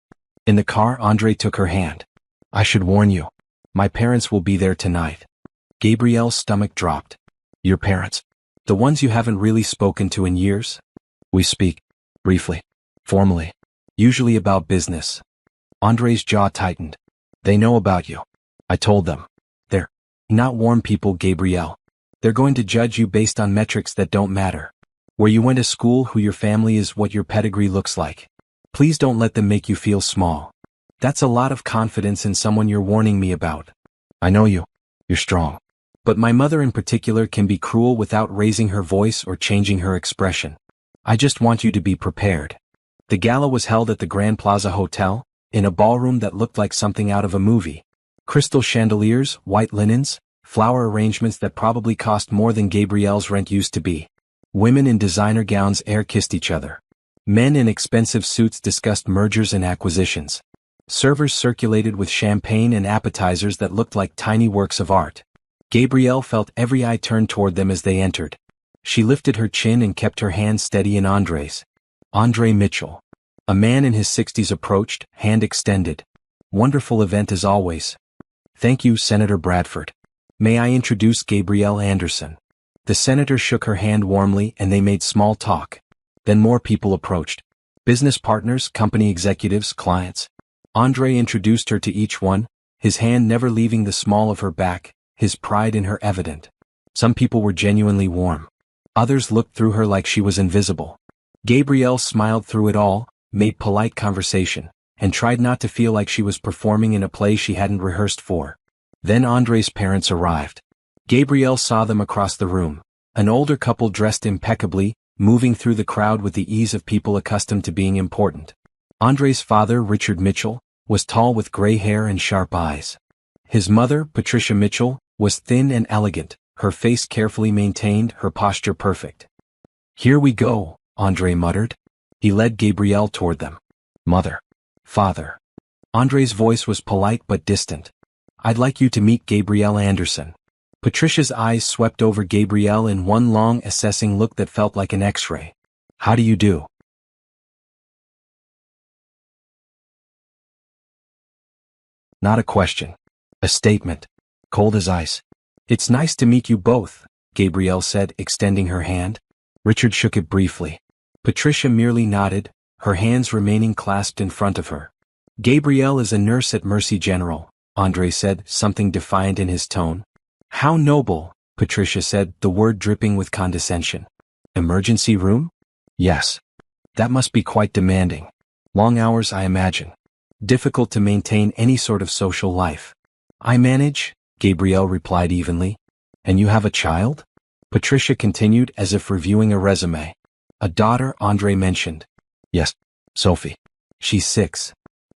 In the car, Andre took her hand. I should warn you. My parents will be there tonight. Gabrielle's stomach dropped. Your parents? The ones you haven't really spoken to in years? We speak. Briefly. Formally. Usually about business. Andre's jaw tightened. They know about you. I told them. They're not warm people, Gabrielle. They're going to judge you based on metrics that don't matter. Where you went to school, who your family is, what your pedigree looks like. Please don't let them make you feel small. That's a lot of confidence in someone you're warning me about. I know you. You're strong. But my mother in particular can be cruel without raising her voice or changing her expression. I just want you to be prepared. The gala was held at the Grand Plaza Hotel, in a ballroom that looked like something out of a movie. Crystal chandeliers, white linens, flower arrangements that probably cost more than Gabrielle's rent used to be. Women in designer gowns air-kissed each other. Men in expensive suits discussed mergers and acquisitions. Servers circulated with champagne and appetizers that looked like tiny works of art. Gabrielle felt every eye turned toward them as they entered. She lifted her chin and kept her hand steady in Andre's. Andre Mitchell. A man in his 60s approached, hand extended. Wonderful event as always. Thank you, Senator Bradford. May I introduce Gabrielle Anderson? The senator shook her hand warmly and they made small talk. Then more people approached. Business partners, company executives, clients. Andre introduced her to each one, his hand never leaving the small of her back, his pride in her evident. Some people were genuinely warm. Others looked through her like she was invisible. Gabrielle smiled through it all, made polite conversation, and tried not to feel like she was performing in a play she hadn't rehearsed for. Then Andre's parents arrived. Gabrielle saw them across the room, an older couple dressed impeccably, moving through the crowd with the ease of people accustomed to being important. Andre's father, Richard Mitchell, was tall with gray hair and sharp eyes. His mother, Patricia Mitchell, was thin and elegant, her face carefully maintained, her posture perfect. Here we go, Andre muttered. He led Gabrielle toward them. Mother. Father. Andre's voice was polite but distant. I'd like you to meet Gabrielle Anderson. Patricia's eyes swept over Gabrielle in one long, assessing look that felt like an X-ray. How do you do? Not a question. A statement. Cold as ice. It's nice to meet you both, Gabrielle said, extending her hand. Richard shook it briefly. Patricia merely nodded, her hands remaining clasped in front of her. Gabrielle is a nurse at Mercy General, Andre said, something defiant in his tone. How noble, Patricia said, the word dripping with condescension. Emergency room? Yes. That must be quite demanding. Long hours, I imagine. Difficult to maintain any sort of social life. I manage, Gabrielle replied evenly. And you have a child? Patricia continued as if reviewing a resume. A daughter, Andre mentioned. Yes, Sophie. She's 6.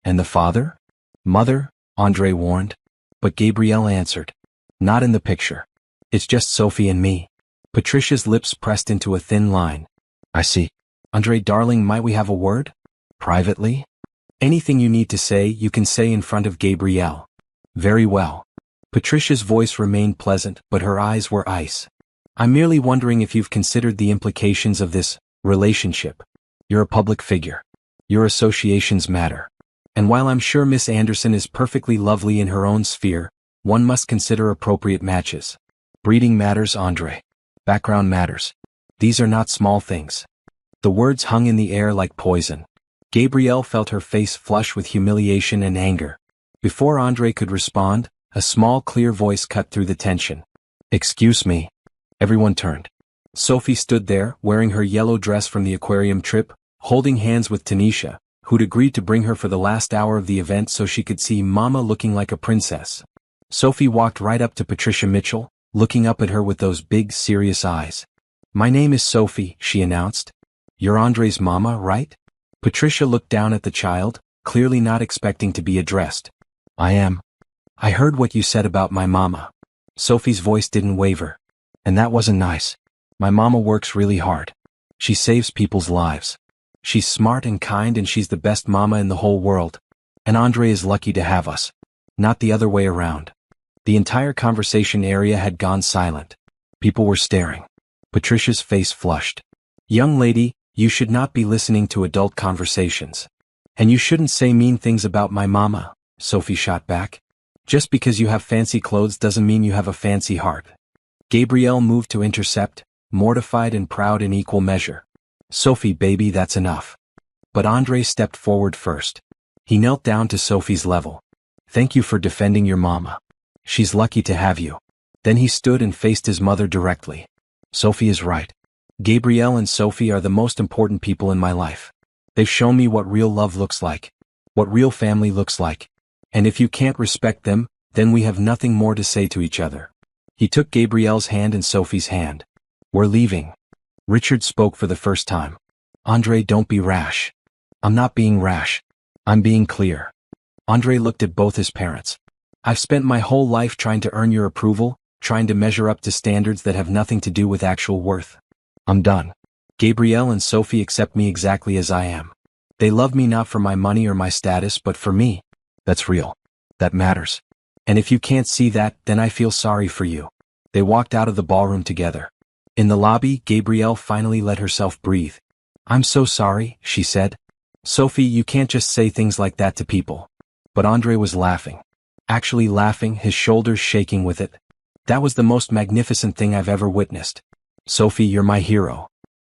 And the father? Mother, Andre warned. But Gabrielle answered. Not in the picture. It's just Sophie and me. Patricia's lips pressed into a thin line. I see. Andre darling, might we have a word? Privately? Anything you need to say, you can say in front of Gabrielle. Very well. Patricia's voice remained pleasant, but her eyes were ice. I'm merely wondering if you've considered the implications of this relationship. You're a public figure. Your associations matter. And while I'm sure Miss Anderson is perfectly lovely in her own sphere, one must consider appropriate matches. Breeding matters, Andre. Background matters. These are not small things. The words hung in the air like poison. Gabrielle felt her face flush with humiliation and anger. Before Andre could respond, a small clear voice cut through the tension. Excuse me. Everyone turned. Sophie stood there, wearing her yellow dress from the aquarium trip, holding hands with Tanisha, who'd agreed to bring her for the last hour of the event so she could see Mama looking like a princess. Sophie walked right up to Patricia Mitchell, looking up at her with those big, serious eyes. My name is Sophie, she announced. You're Andre's mama, right? Patricia looked down at the child, clearly not expecting to be addressed. I am. I heard what you said about my mama. Sophie's voice didn't waver. And that wasn't nice. My mama works really hard. She saves people's lives. She's smart and kind and she's the best mama in the whole world. And Andre is lucky to have us. Not the other way around. The entire conversation area had gone silent. People were staring. Patricia's face flushed. Young lady, you should not be listening to adult conversations. And you shouldn't say mean things about my mama, Sophie shot back. Just because you have fancy clothes doesn't mean you have a fancy heart. Gabrielle moved to intercept, mortified and proud in equal measure. Sophie, baby, that's enough. But Andre stepped forward first. He knelt down to Sophie's level. Thank you for defending your mama. She's lucky to have you. Then he stood and faced his mother directly. Sophie is right. Gabrielle and Sophie are the most important people in my life. They've shown me what real love looks like. What real family looks like. And if you can't respect them, then we have nothing more to say to each other. He took Gabrielle's hand and Sophie's hand. We're leaving. Richard spoke for the first time. Andre, don't be rash. I'm not being rash. I'm being clear. Andre looked at both his parents. I've spent my whole life trying to earn your approval, trying to measure up to standards that have nothing to do with actual worth. I'm done. Gabrielle and Sophie accept me exactly as I am. They love me not for my money or my status but for me. That's real. That matters. And if you can't see that, then I feel sorry for you. They walked out of the ballroom together. In the lobby, Gabrielle finally let herself breathe. I'm so sorry, she said. Sophie, you can't just say things like that to people. But Andre was laughing. Actually laughing, his shoulders shaking with it. That was the most magnificent thing I've ever witnessed. Sophie, you're my hero.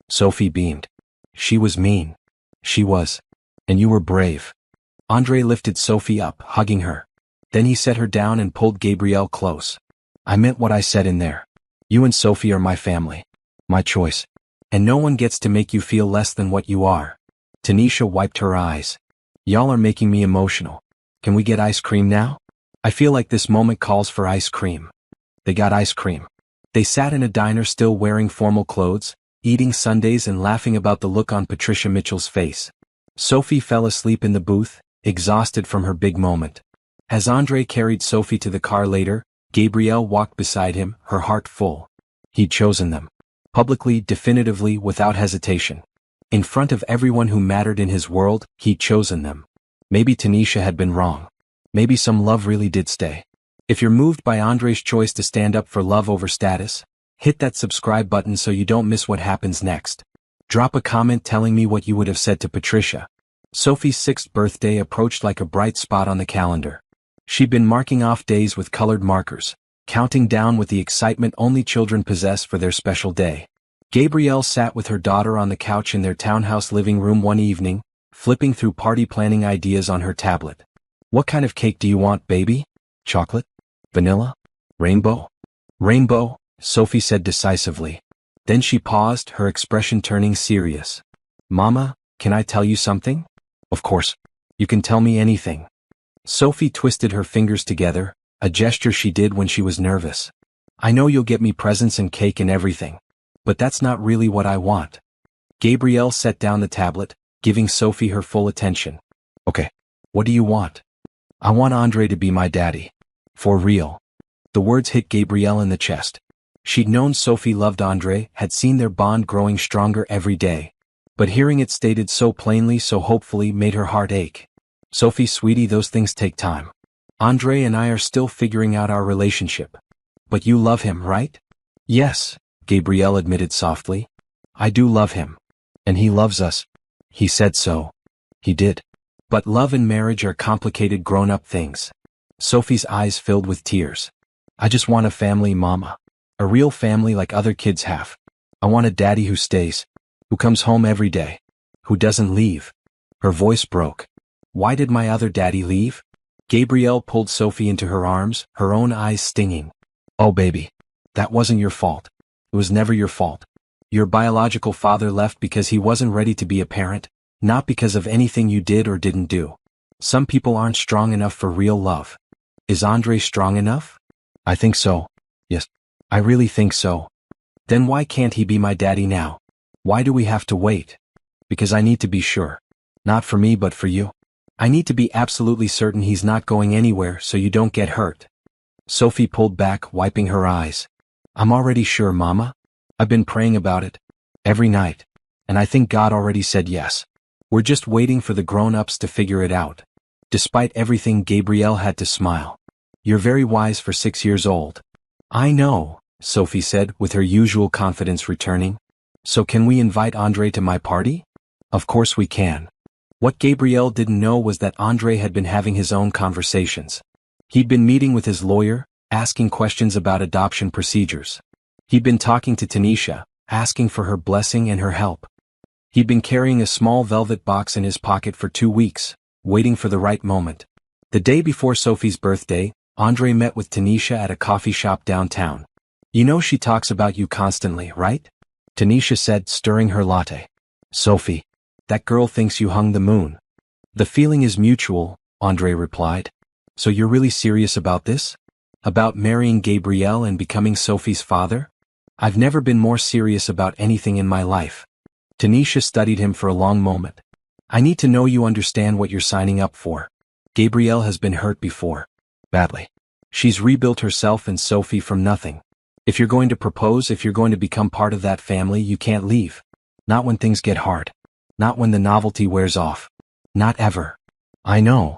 Sophie beamed. She was mean. She was. And you were brave. Andre lifted Sophie up, hugging her. Then he set her down and pulled Gabrielle close. I meant what I said in there. You and Sophie are my family. My choice. And no one gets to make you feel less than what you are. Tanisha wiped her eyes. Y'all are making me emotional. Can we get ice cream now? I feel like this moment calls for ice cream. They got ice cream. They sat in a diner still wearing formal clothes, eating sundaes and laughing about the look on Patricia Mitchell's face. Sophie fell asleep in the booth, exhausted from her big moment. As Andre carried Sophie to the car later, Gabrielle walked beside him, her heart full. He'd chosen them. Publicly, definitively, without hesitation. In front of everyone who mattered in his world, he'd chosen them. Maybe Tanisha had been wrong. Maybe some love really did stay. If you're moved by Andre's choice to stand up for love over status, hit that subscribe button so you don't miss what happens next. Drop a comment telling me what you would have said to Patricia. Sophie's 6th birthday approached like a bright spot on the calendar. She'd been marking off days with colored markers, counting down with the excitement only children possess for their special day. Gabrielle sat with her daughter on the couch in their townhouse living room one evening, flipping through party planning ideas on her tablet. What kind of cake do you want, baby? Chocolate? Vanilla? Rainbow? Rainbow, Sophie said decisively. Then she paused, her expression turning serious. Mama, can I tell you something? Of course. You can tell me anything. Sophie twisted her fingers together, a gesture she did when she was nervous. I know you'll get me presents and cake and everything. But that's not really what I want. Gabrielle set down the tablet, giving Sophie her full attention. Okay, what do you want? I want Andre to be my daddy. For real. The words hit Gabrielle in the chest. She'd known Sophie loved Andre, had seen their bond growing stronger every day. But hearing it stated so plainly, so hopefully, made her heart ache. Sophie, sweetie, those things take time. Andre and I are still figuring out our relationship. But you love him, right? Yes, Gabrielle admitted softly. I do love him. And he loves us. He said so. He did. But love and marriage are complicated grown-up things. Sophie's eyes filled with tears. I just want a family, Mama. A real family like other kids have. I want a daddy who stays, who comes home every day, who doesn't leave. Her voice broke. Why did my other daddy leave? Gabrielle pulled Sophie into her arms, her own eyes stinging. Oh baby, that wasn't your fault. It was never your fault. Your biological father left because he wasn't ready to be a parent, not because of anything you did or didn't do. Some people aren't strong enough for real love. Is Andre strong enough? I think so. Yes, I really think so. Then why can't he be my daddy now? Why do we have to wait? Because I need to be sure. Not for me but for you. I need to be absolutely certain he's not going anywhere so you don't get hurt. Sophie pulled back, wiping her eyes. I'm already sure, Mama. I've been praying about it. Every night. And I think God already said yes. We're just waiting for the grown-ups to figure it out. Despite everything, Gabrielle had to smile. You're very wise for 6 years old. I know, Sophie said, with her usual confidence returning. So can we invite Andre to my party? Of course we can. What Gabrielle didn't know was that Andre had been having his own conversations. He'd been meeting with his lawyer, asking questions about adoption procedures. He'd been talking to Tanisha, asking for her blessing and her help. He'd been carrying a small velvet box in his pocket for 2 weeks, waiting for the right moment. The day before Sophie's birthday, Andre met with Tanisha at a coffee shop downtown. You know she talks about you constantly, right? Tanisha said, stirring her latte. Sophie, that girl thinks you hung the moon. The feeling is mutual, Andre replied. So you're really serious about this? About marrying Gabrielle and becoming Sophie's father? I've never been more serious about anything in my life. Tanisha studied him for a long moment. I need to know you understand what you're signing up for. Gabrielle has been hurt before. Badly. She's rebuilt herself and Sophie from nothing. If you're going to propose, if you're going to become part of that family, you can't leave. Not when things get hard. Not when the novelty wears off. Not ever. I know.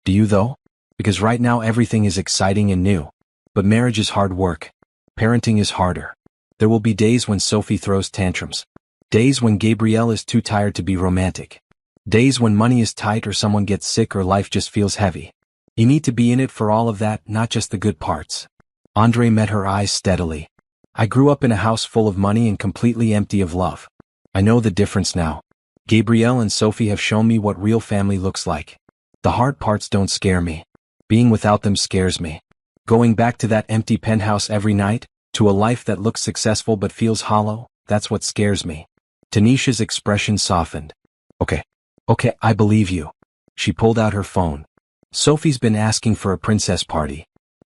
Do you though? Because right now everything is exciting and new. But marriage is hard work. Parenting is harder. There will be days when Sophie throws tantrums. Days when Gabrielle is too tired to be romantic. Days when money is tight or someone gets sick or life just feels heavy. You need to be in it for all of that, not just the good parts. Andre met her eyes steadily. I grew up in a house full of money and completely empty of love. I know the difference now. Gabrielle and Sophie have shown me what real family looks like. The hard parts don't scare me. Being without them scares me. Going back to that empty penthouse every night, to a life that looks successful but feels hollow, that's what scares me. Tanisha's expression softened. Okay, I believe you. She pulled out her phone. Sophie's been asking for a princess party.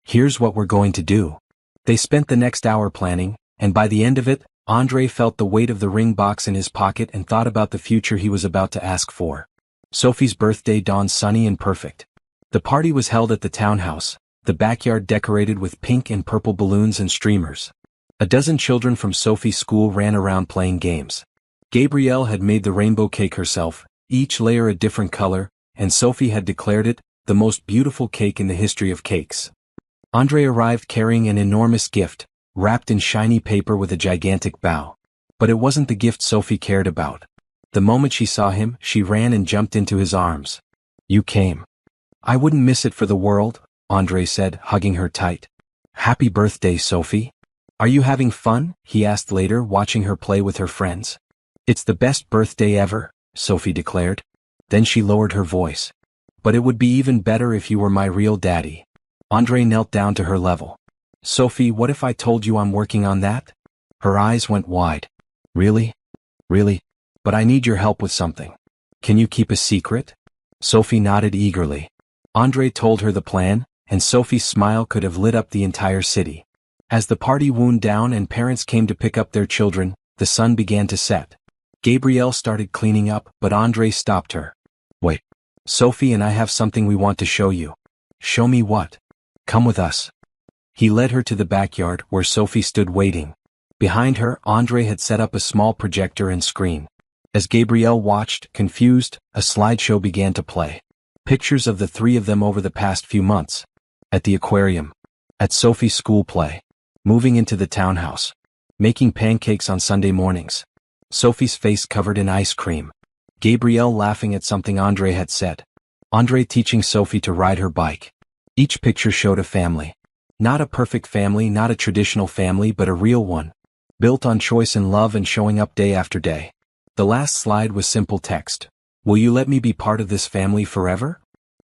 Here's what we're going to do. They spent the next hour planning, and by the end of it, Andre felt the weight of the ring box in his pocket and thought about the future he was about to ask for. Sophie's birthday dawned sunny and perfect. The party was held at the townhouse, the backyard decorated with pink and purple balloons and streamers. A dozen children from Sophie's school ran around playing games. Gabrielle had made the rainbow cake herself, each layer a different color, and Sophie had declared it the most beautiful cake in the history of cakes. Andre arrived carrying an enormous gift, wrapped in shiny paper with a gigantic bow. But it wasn't the gift Sophie cared about. The moment she saw him, she ran and jumped into his arms. You came. I wouldn't miss it for the world, Andre said, hugging her tight. Happy birthday, Sophie. Are you having fun? He asked later, watching her play with her friends. It's the best birthday ever, Sophie declared. Then she lowered her voice. But it would be even better if you were my real daddy. Andre knelt down to her level. Sophie, what if I told you I'm working on that? Her eyes went wide. Really? Really? But I need your help with something. Can you keep a secret? Sophie nodded eagerly. Andre told her the plan, and Sophie's smile could have lit up the entire city. As the party wound down and parents came to pick up their children, the sun began to set. Gabrielle started cleaning up, but Andre stopped her. Wait. Sophie and I have something we want to show you. Show me what? Come with us. He led her to the backyard where Sophie stood waiting. Behind her, Andre had set up a small projector and screen. As Gabrielle watched, confused, a slideshow began to play. Pictures of the three of them over the past few months. At the aquarium. At Sophie's school play. Moving into the townhouse. Making pancakes on Sunday mornings. Sophie's face covered in ice cream. Gabrielle laughing at something Andre had said. Andre teaching Sophie to ride her bike. Each picture showed a family. Not a perfect family, not a traditional family, but a real one. Built on choice and love and showing up day after day. The last slide was simple text. Will you let me be part of this family forever?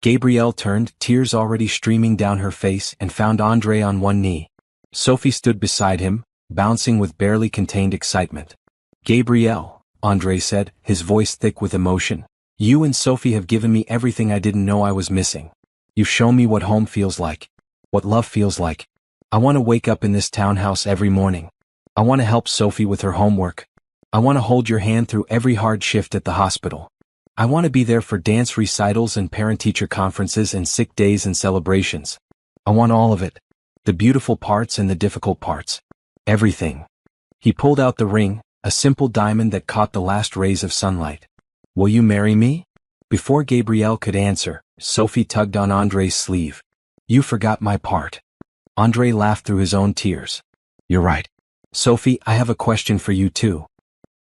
Gabrielle turned, tears already streaming down her face, and found Andre on one knee. Sophie stood beside him, bouncing with barely contained excitement. Gabrielle, Andre said, his voice thick with emotion. You and Sophie have given me everything I didn't know I was missing. You've shown me what home feels like. What love feels like. I want to wake up in this townhouse every morning. I want to help Sophie with her homework. I want to hold your hand through every hard shift at the hospital. I want to be there for dance recitals and parent-teacher conferences and sick days and celebrations. I want all of it. The beautiful parts and the difficult parts. Everything. He pulled out the ring, a simple diamond that caught the last rays of sunlight. Will you marry me? Before Gabrielle could answer, Sophie tugged on Andre's sleeve. You forgot my part. Andre laughed through his own tears. You're right. Sophie, I have a question for you too.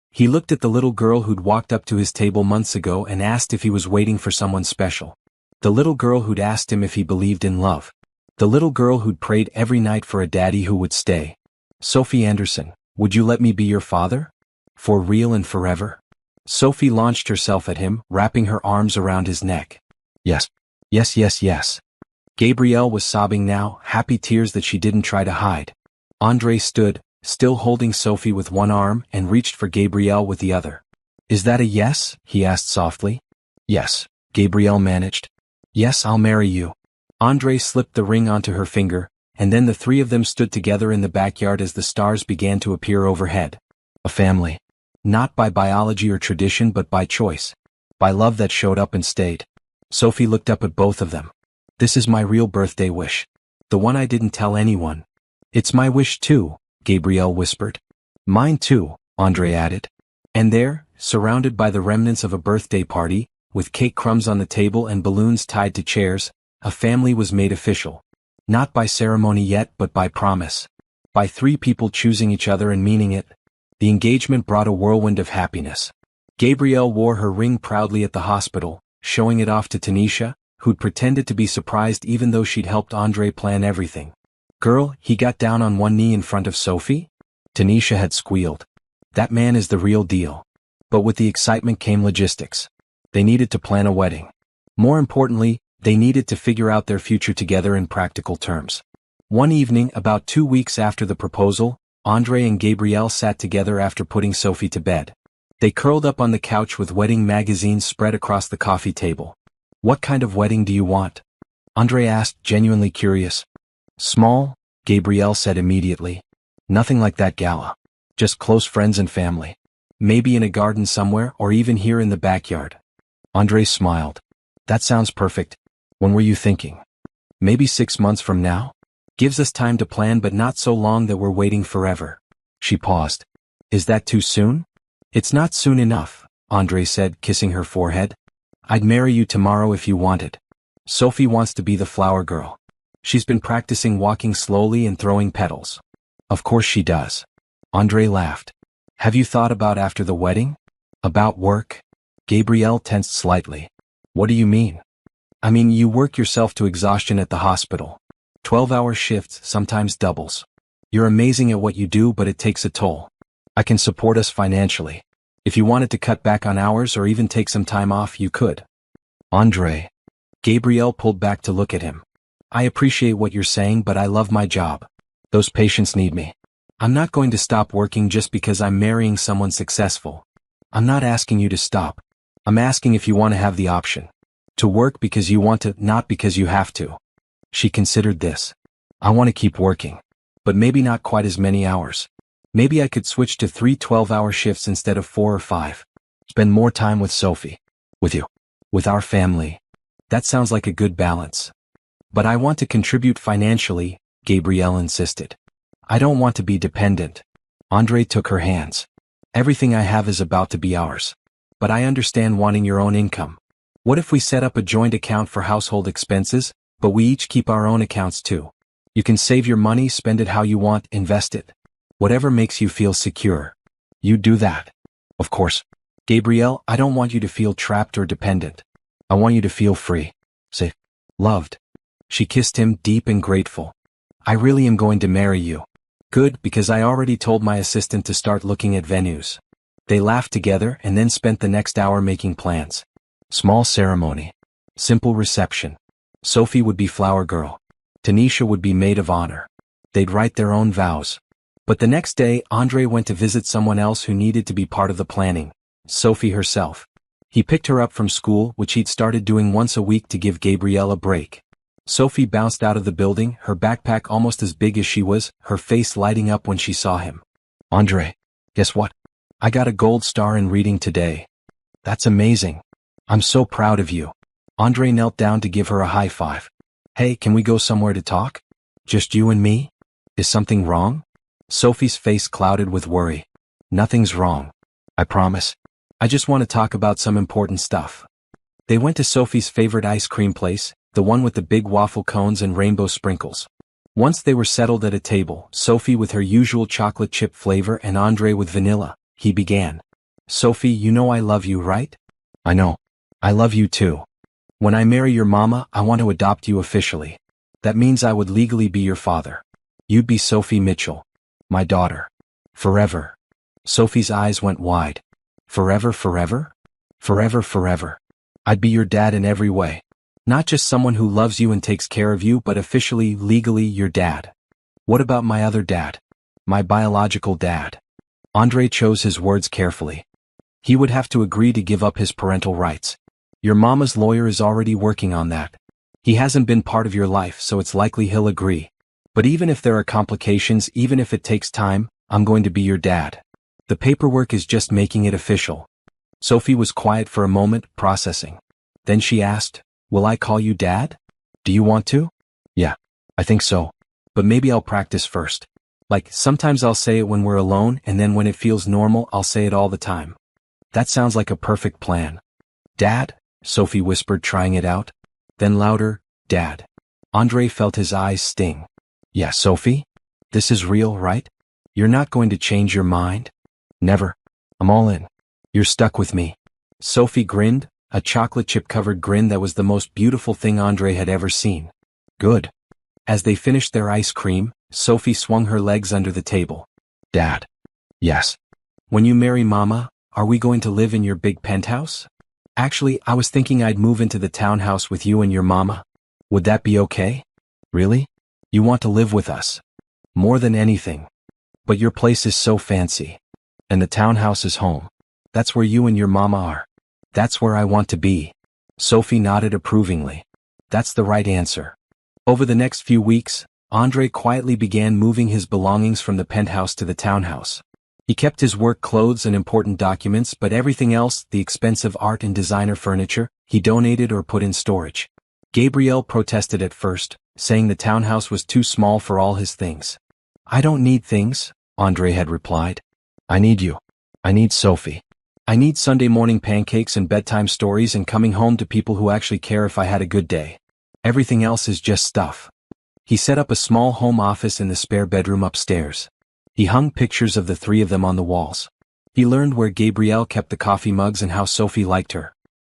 He looked at the little girl who'd walked up to his table months ago and asked if he was waiting for someone special. The little girl who'd asked him if he believed in love. The little girl who'd prayed every night for a daddy who would stay. Sophie Anderson, would you let me be your father? For real and forever? Sophie launched herself at him, wrapping her arms around his neck. Yes. Yes, yes, yes. Gabrielle was sobbing now, happy tears that she didn't try to hide. Andre stood, still holding Sophie with one arm, and reached for Gabrielle with the other. Is that a yes? He asked softly. Yes, Gabrielle managed. Yes, I'll marry you. Andre slipped the ring onto her finger, and then the three of them stood together in the backyard as the stars began to appear overhead. A family. Not by biology or tradition but by choice. By love that showed up and stayed. Sophie looked up at both of them. This is my real birthday wish. The one I didn't tell anyone. It's my wish too, Gabrielle whispered. Mine too, Andre added. And there, surrounded by the remnants of a birthday party, with cake crumbs on the table and balloons tied to chairs, a family was made official. Not by ceremony yet but by promise. By three people choosing each other and meaning it. The engagement brought a whirlwind of happiness. Gabrielle wore her ring proudly at the hospital, showing it off to Tanisha, who'd pretended to be surprised even though she'd helped Andre plan everything. Girl, he got down on one knee in front of Sophie? Tanisha had squealed. That man is the real deal. But with the excitement came logistics. They needed to plan a wedding. More importantly, they needed to figure out their future together in practical terms. One evening, about 2 weeks after the proposal, Andre and Gabrielle sat together after putting Sophie to bed. They curled up on the couch with wedding magazines spread across the coffee table. What kind of wedding do you want? Andre asked, genuinely curious. Small, Gabrielle said immediately. Nothing like that gala. Just close friends and family. Maybe in a garden somewhere or even here in the backyard. Andre smiled. That sounds perfect. When were you thinking? Maybe 6 months from now? Gives us time to plan but not so long that we're waiting forever. She paused. Is that too soon? It's not soon enough, Andre said, kissing her forehead. I'd marry you tomorrow if you wanted. Sophie wants to be the flower girl. She's been practicing walking slowly and throwing petals. Of course she does. Andre laughed. Have you thought about after the wedding? About work? Gabrielle tensed slightly. What do you mean? I mean, you work yourself to exhaustion at the hospital. 12-hour shifts, sometimes doubles. You're amazing at what you do, but it takes a toll. I can support us financially. If you wanted to cut back on hours or even take some time off, you could. Andre. Gabrielle pulled back to look at him. I appreciate what you're saying, but I love my job. Those patients need me. I'm not going to stop working just because I'm marrying someone successful. I'm not asking you to stop. I'm asking if you want to have the option. To work because you want to, not because you have to. She considered this. I want to keep working. But maybe not quite as many hours. Maybe I could switch to 3 12-hour shifts instead of 4 or 5. Spend more time with Sophie. With you. With our family. That sounds like a good balance. But I want to contribute financially, Gabrielle insisted. I don't want to be dependent. Andre took her hands. Everything I have is about to be ours. But I understand wanting your own income. What if we set up a joint account for household expenses, but we each keep our own accounts too? You can save your money, spend it how you want, invest it. Whatever makes you feel secure. You do that. Of course. Gabrielle, I don't want you to feel trapped or dependent. I want you to feel free. Safe. Loved. She kissed him, deep and grateful. I really am going to marry you. Good, because I already told my assistant to start looking at venues. They laughed together and then spent the next hour making plans. Small ceremony. Simple reception. Sophie would be flower girl. Tanisha would be maid of honor. They'd write their own vows. But the next day, Andre went to visit someone else who needed to be part of the planning. Sophie herself. He picked her up from school, which he'd started doing once a week to give Gabrielle a break. Sophie bounced out of the building, her backpack almost as big as she was, her face lighting up when she saw him. Andre, guess what? I got a gold star in reading today. That's amazing. I'm so proud of you. Andre knelt down to give her a high five. Hey, can we go somewhere to talk? Just you and me? Is something wrong? Sophie's face clouded with worry. Nothing's wrong. I promise. I just want to talk about some important stuff. They went to Sophie's favorite ice cream place, the one with the big waffle cones and rainbow sprinkles. Once they were settled at a table, Sophie with her usual chocolate chip flavor and Andre with vanilla, he began. Sophie, you know I love you, right? I know. I love you too. When I marry your mama, I want to adopt you officially. That means I would legally be your father. You'd be Sophie Mitchell. My daughter. Forever. Sophie's eyes went wide. Forever, forever? Forever, forever. I'd be your dad in every way. Not just someone who loves you and takes care of you, but officially, legally, your dad. What about my other dad? My biological dad. Andre chose his words carefully. He would have to agree to give up his parental rights. Your mama's lawyer is already working on that. He hasn't been part of your life, so it's likely he'll agree. But even if there are complications, even if it takes time, I'm going to be your dad. The paperwork is just making it official. Sophie was quiet for a moment, processing. Then she asked, will I call you Dad? Do you want to? Yeah, I think so. But maybe I'll practice first. Like, sometimes I'll say it when we're alone, and then when it feels normal, I'll say it all the time. That sounds like a perfect plan. Dad? Sophie whispered, trying it out. Then louder, Dad. Andre felt his eyes sting. Yeah, Sophie? This is real, right? You're not going to change your mind? Never. I'm all in. You're stuck with me. Sophie grinned, a chocolate chip-covered grin that was the most beautiful thing Andre had ever seen. Good. As they finished their ice cream, Sophie swung her legs under the table. Dad. Yes. When you marry Mama, are we going to live in your big penthouse? Actually, I was thinking I'd move into the townhouse with you and your mama. Would that be okay? Really? You want to live with us? More than anything. But your place is so fancy. And the townhouse is home. That's where you and your mama are. That's where I want to be. Sophie nodded approvingly. That's the right answer. Over the next few weeks, Andre quietly began moving his belongings from the penthouse to the townhouse. He kept his work clothes and important documents, but everything else, the expensive art and designer furniture, he donated or put in storage. Gabrielle protested at first, saying the townhouse was too small for all his things. I don't need things, Andre had replied. I need you. I need Sophie. I need Sunday morning pancakes and bedtime stories and coming home to people who actually care if I had a good day. Everything else is just stuff. He set up a small home office in the spare bedroom upstairs. He hung pictures of the three of them on the walls. He learned where Gabrielle kept the coffee mugs and how Sophie liked her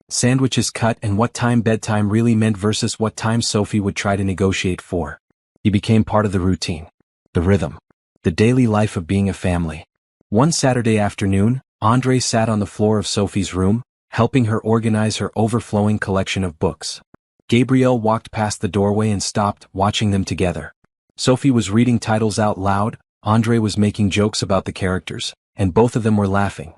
sandwiches cut and what time bedtime really meant versus what time Sophie would try to negotiate for. He became part of the routine, the rhythm, the daily life of being a family. One Saturday afternoon, Andre sat on the floor of Sophie's room, helping her organize her overflowing collection of books. Gabrielle walked past the doorway and stopped, watching them together. Sophie was reading titles out loud, Andre was making jokes about the characters, and both of them were laughing.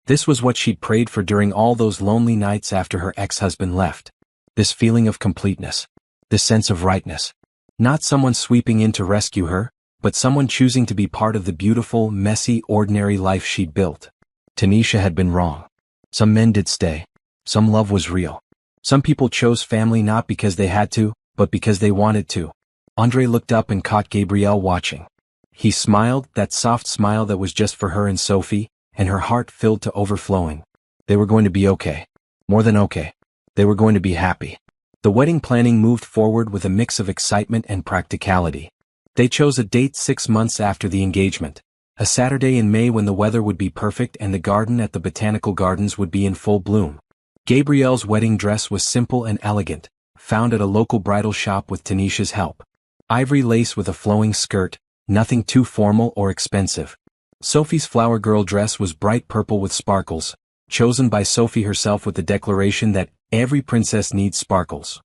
This was what she'd prayed for during all those lonely nights after her ex-husband left. This feeling of completeness. This sense of rightness. Not someone sweeping in to rescue her, but someone choosing to be part of the beautiful, messy, ordinary life she'd built. Tanisha had been wrong. Some men did stay. Some love was real. Some people chose family not because they had to, but because they wanted to. Andre looked up and caught Gabrielle watching. He smiled, that soft smile that was just for her and Sophie, and her heart filled to overflowing. They were going to be okay. More than okay. They were going to be happy. The wedding planning moved forward with a mix of excitement and practicality. They chose a date 6 months after the engagement. A Saturday in May when the weather would be perfect and the garden at the Botanical Gardens would be in full bloom. Gabrielle's wedding dress was simple and elegant, found at a local bridal shop with Tanisha's help. Ivory lace with a flowing skirt, nothing too formal or expensive. Sophie's flower girl dress was bright purple with sparkles, chosen by Sophie herself with the declaration that every princess needs sparkles.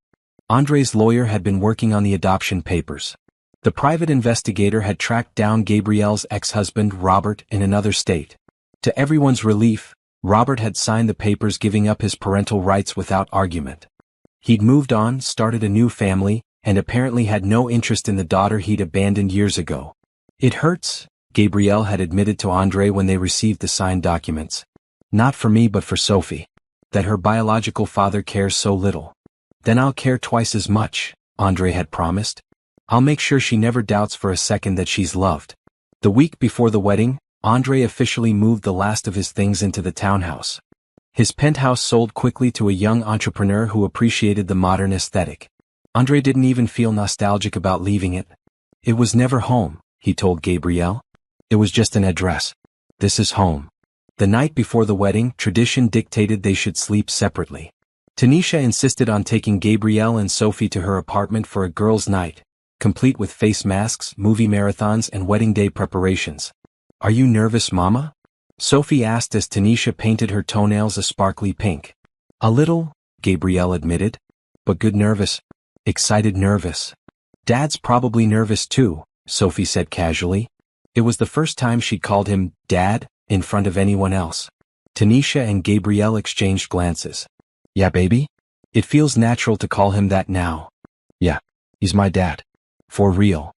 Andre's lawyer had been working on the adoption papers. The private investigator had tracked down Gabrielle's ex-husband Robert in another state. To everyone's relief, Robert had signed the papers giving up his parental rights without argument. He'd moved on, started a new family, and apparently had no interest in the daughter he'd abandoned years ago. "It hurts," Gabrielle had admitted to Andre when they received the signed documents. "Not for me but for Sophie. That her biological father cares so little. Then I'll care twice as much," Andre had promised. "I'll make sure she never doubts for a second that she's loved." The week before the wedding, Andre officially moved the last of his things into the townhouse. His penthouse sold quickly to a young entrepreneur who appreciated the modern aesthetic. Andre didn't even feel nostalgic about leaving it. "It was never home," he told Gabrielle. "It was just an address. This is home." The night before the wedding, tradition dictated they should sleep separately. Tanisha insisted on taking Gabrielle and Sophie to her apartment for a girls' night, complete with face masks, movie marathons, and wedding day preparations. "Are you nervous, Mama?" Sophie asked as Tanisha painted her toenails a sparkly pink. "A little," Gabrielle admitted. "But good nervous. Excited nervous." "Dad's probably nervous too," Sophie said casually. It was the first time she'd called him Dad in front of anyone else. Tanisha and Gabrielle exchanged glances. "Yeah, baby? It feels natural to call him that now." "Yeah, he's my dad. For real."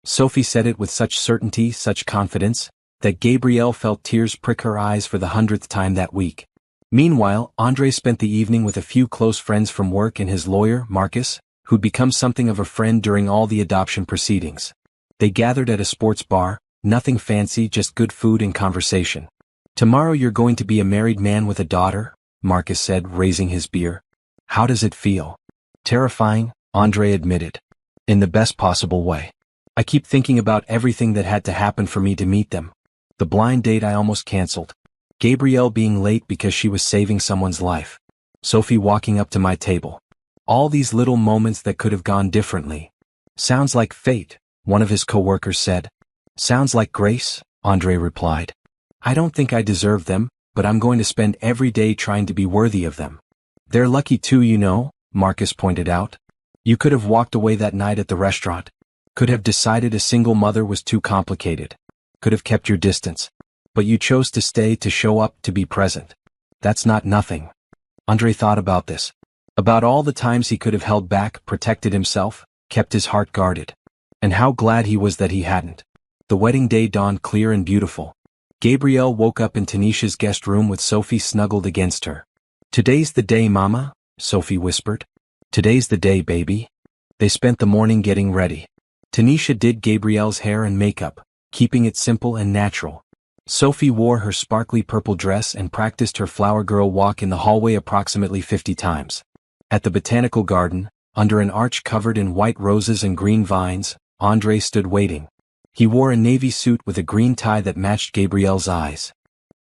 Sophie said it with such certainty, such confidence, that Gabrielle felt tears prick her eyes for the 100th time that week. Meanwhile, Andre spent the evening with a few close friends from work and his lawyer, Marcus, who'd become something of a friend during all the adoption proceedings. They gathered at a sports bar, nothing fancy, just good food and conversation. "Tomorrow you're going to be a married man with a daughter," Marcus said, raising his beer. "How does it feel?" "Terrifying," Andre admitted. "In the best possible way. I keep thinking about everything that had to happen for me to meet them. The blind date I almost canceled. Gabrielle being late because she was saving someone's life. Sophie walking up to my table. All these little moments that could have gone differently." "Sounds like fate," one of his coworkers said. "Sounds like grace," Andre replied. "I don't think I deserve them, but I'm going to spend every day trying to be worthy of them." "They're lucky too, you know," Marcus pointed out. "You could have walked away that night at the restaurant. Could have decided a single mother was too complicated. Could have kept your distance. But you chose to stay, to show up, to be present. That's not nothing." Andre thought about this. About all the times he could have held back, protected himself, kept his heart guarded. And how glad he was that he hadn't. The wedding day dawned clear and beautiful. Gabrielle woke up in Tanisha's guest room with Sophie snuggled against her. "Today's the day, Mama," Sophie whispered. "Today's the day, baby." They spent the morning getting ready. Tanisha did Gabrielle's hair and makeup, keeping it simple and natural. Sophie wore her sparkly purple dress and practiced her flower girl walk in the hallway approximately 50 times. At the botanical garden, under an arch covered in white roses and green vines, Andre stood waiting. He wore a navy suit with a green tie that matched Gabrielle's eyes.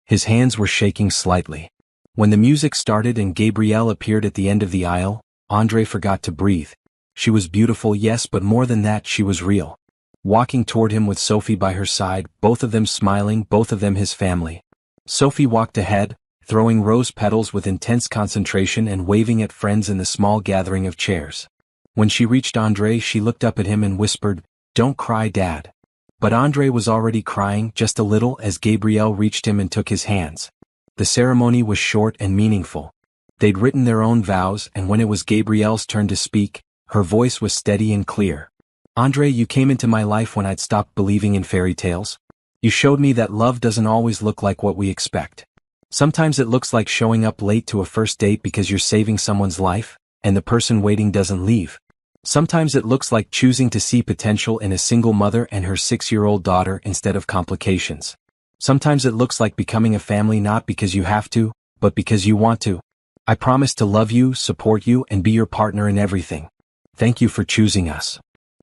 His hands were shaking slightly. When the music started and Gabrielle appeared at the end of the aisle, Andre forgot to breathe. She was beautiful, yes, but more than that, she was real. Walking toward him with Sophie by her side, both of them smiling, both of them his family. Sophie walked ahead, throwing rose petals with intense concentration and waving at friends in the small gathering of chairs. When she reached Andre, she looked up at him and whispered, "Don't cry, Dad." But Andre was already crying, just a little, as Gabrielle reached him and took his hands. The ceremony was short and meaningful. They'd written their own vows, and when it was Gabrielle's turn to speak, her voice was steady and clear. "Andre, you came into my life when I'd stopped believing in fairy tales. You showed me that love doesn't always look like what we expect. Sometimes it looks like showing up late to a first date because you're saving someone's life, and the person waiting doesn't leave. Sometimes it looks like choosing to see potential in a single mother and her 6-year-old daughter instead of complications. Sometimes it looks like becoming a family not because you have to, but because you want to. I promise to love you, support you, and be your partner in everything. Thank you for choosing us."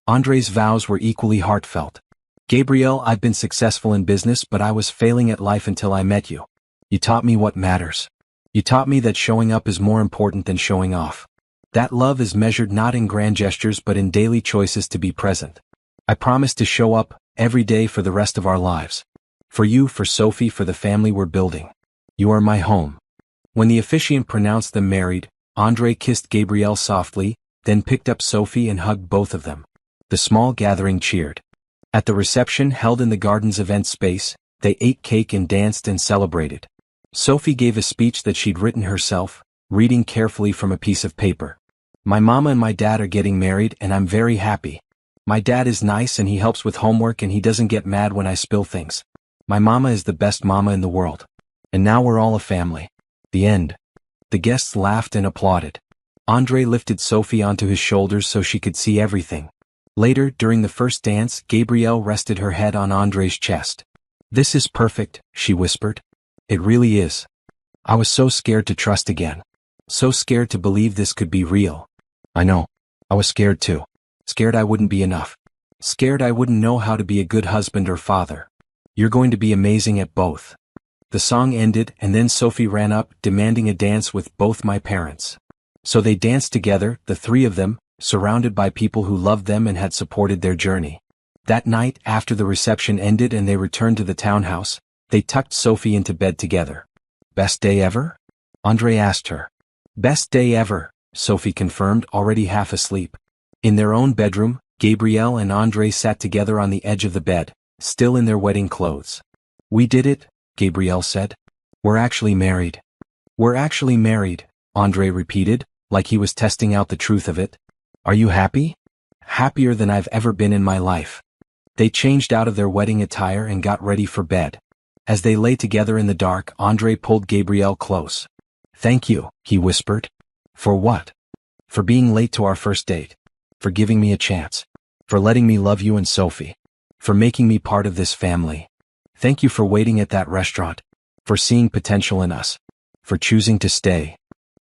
Andre's vows were equally heartfelt. "Gabrielle, I've been successful in business, but I was failing at life until I met you. You taught me what matters. You taught me that showing up is more important than showing off. That love is measured not in grand gestures but in daily choices to be present. I promise to show up every day for the rest of our lives. For you, for Sophie, for the family we're building. You are my home." When the officiant pronounced them married, Andre kissed Gabrielle softly, then picked up Sophie and hugged both of them. The small gathering cheered. At the reception held in the garden's event space, they ate cake and danced and celebrated. Sophie gave a speech that she'd written herself, reading carefully from a piece of paper. "My mama and my dad are getting married and I'm very happy. My dad is nice and he helps with homework and he doesn't get mad when I spill things. My mama is the best mama in the world. And now we're all a family." The end. The guests laughed and applauded. Andre lifted Sophie onto his shoulders so she could see everything. Later, during the first dance, Gabrielle rested her head on Andre's chest. "This is perfect," she whispered. "It really is. I was so scared to trust again. So scared to believe this could be real." "I know. I was scared too. Scared I wouldn't be enough. Scared I wouldn't know how to be a good husband or father. You're going to be amazing at both." The song ended and then Sophie ran up, demanding a dance with both my parents. So they danced together, the three of them, surrounded by people who loved them and had supported their journey. That night, after the reception ended and they returned to the townhouse, they tucked Sophie into bed together. "Best day ever?" Andre asked her. "Best day ever," Sophie confirmed, already half asleep. In their own bedroom, Gabrielle and Andre sat together on the edge of the bed, still in their wedding clothes. "We did it," Gabrielle said. "We're actually married." "We're actually married," Andre repeated, like he was testing out the truth of it. "Are you happy?" "Happier than I've ever been in my life." They changed out of their wedding attire and got ready for bed. As they lay together in the dark, Andre pulled Gabrielle close. "Thank you," he whispered. "For what?" "For being late to our first date. For giving me a chance. For letting me love you and Sophie. For making me part of this family. Thank you for waiting at that restaurant. For seeing potential in us. For choosing to stay."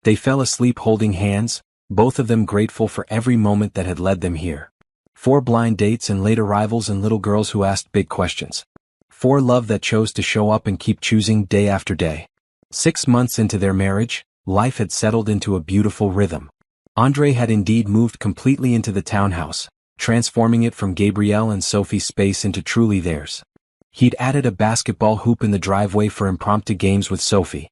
They fell asleep holding hands, both of them grateful for every moment that had led them here. 4 blind dates and late arrivals and little girls who asked big questions. 4 love that chose to show up and keep choosing day after day. 6 months into their marriage, life had settled into a beautiful rhythm. Andre had indeed moved completely into the townhouse, transforming it from Gabrielle and Sophie's space into truly theirs. He'd added a basketball hoop in the driveway for impromptu games with Sophie.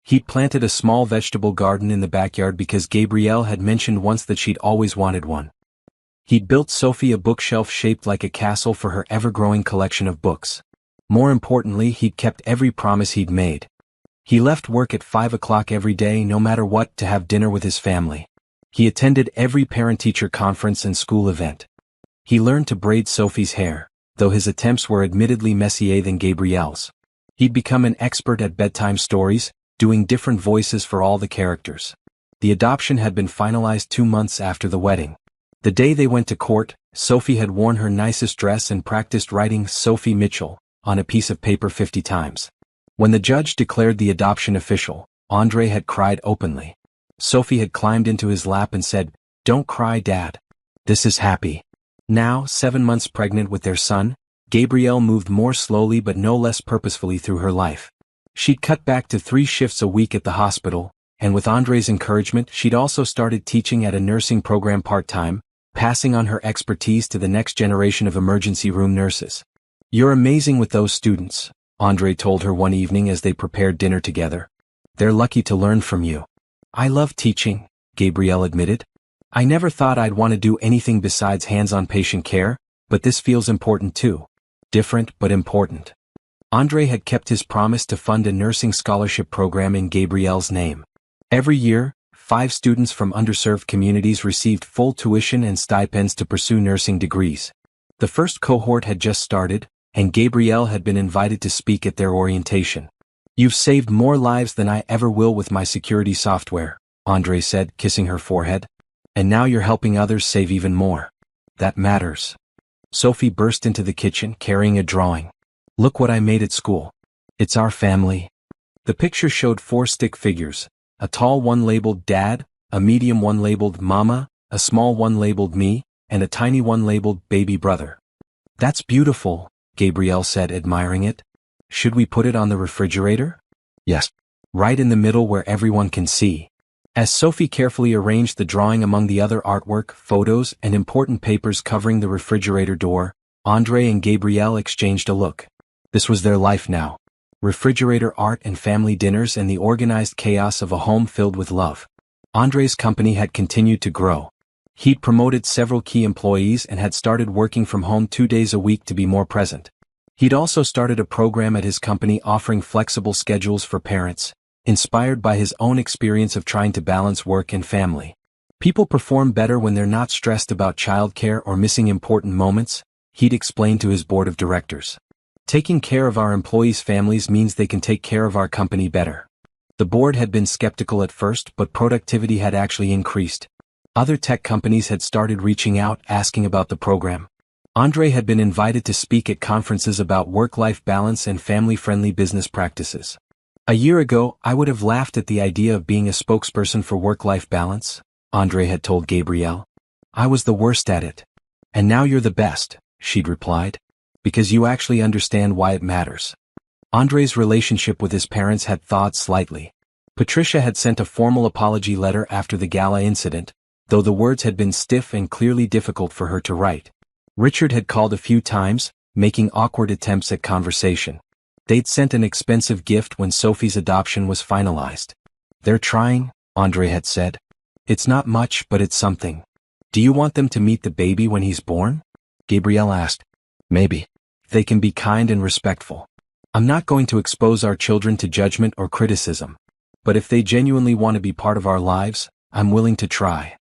He'd planted a small vegetable garden in the backyard because Gabrielle had mentioned once that she'd always wanted one. He'd built Sophie a bookshelf shaped like a castle for her ever-growing collection of books. More importantly, he'd kept every promise he'd made. He left work at 5 o'clock every day, no matter what, to have dinner with his family. He attended every parent-teacher conference and school event. He learned to braid Sophie's hair, though his attempts were admittedly messier than Gabrielle's. He'd become an expert at bedtime stories, doing different voices for all the characters. The adoption had been finalized 2 months after the wedding. The day they went to court, Sophie had worn her nicest dress and practiced writing "Sophie Mitchell" on a piece of paper 50 times. When the judge declared the adoption official, Andre had cried openly. Sophie had climbed into his lap and said, "Don't cry, Dad. This is happy." Now, 7 months pregnant with their son, Gabrielle moved more slowly but no less purposefully through her life. She'd cut back to 3 shifts a week at the hospital, and with Andre's encouragement, she'd also started teaching at a nursing program part-time, passing on her expertise to the next generation of emergency room nurses. "You're amazing with those students," Andre told her one evening as they prepared dinner together. "They're lucky to learn from you." "I love teaching," Gabrielle admitted. "I never thought I'd want to do anything besides hands-on patient care, but this feels important too. Different but important." Andre had kept his promise to fund a nursing scholarship program in Gabrielle's name. Every year, 5 students from underserved communities received full tuition and stipends to pursue nursing degrees. The first cohort had just started, and Gabrielle had been invited to speak at their orientation. "You've saved more lives than I ever will with my security software," Andre said, kissing her forehead. "And now you're helping others save even more. That matters." Sophie burst into the kitchen carrying a drawing. "Look what I made at school. It's our family." The picture showed 4 stick figures, a tall one labeled Dad, a medium one labeled Mama, a small one labeled me, and a tiny one labeled Baby Brother. "That's beautiful," Gabrielle said, admiring it. "Should we put it on the refrigerator?" "Yes. right in the middle where everyone can see. As Sophie carefully arranged the drawing among the other artwork, photos, and important papers covering the refrigerator door, André and Gabrielle exchanged a look. This was their life now. Refrigerator art and family dinners and the organized chaos of a home filled with love. André's company had continued to grow. He'd promoted several key employees and had started working from home 2 days a week to be more present. He'd also started a program at his company offering flexible schedules for parents, inspired by his own experience of trying to balance work and family. People perform better when they're not stressed about childcare or missing important moments, he'd explained to his board of directors. Taking care of our employees' families means they can take care of our company better. The board had been skeptical at first, but productivity had actually increased. Other tech companies had started reaching out, asking about the program. André had been invited to speak at conferences about work-life balance and family-friendly business practices. A year ago, I would have laughed at the idea of being a spokesperson for work-life balance, André had told Gabrielle. I was the worst at it. And now you're the best, she'd replied. Because you actually understand why it matters. André's relationship with his parents had thawed slightly. Patricia had sent a formal apology letter after the gala incident, though the words had been stiff and clearly difficult for her to write. Richard had called a few times, making awkward attempts at conversation. They'd sent an expensive gift when Sophie's adoption was finalized. They're trying, André had said. It's not much, but it's something. Do you want them to meet the baby when he's born? Gabrielle asked. Maybe. They can be kind and respectful. I'm not going to expose our children to judgment or criticism. But if they genuinely want to be part of our lives, I'm willing to try.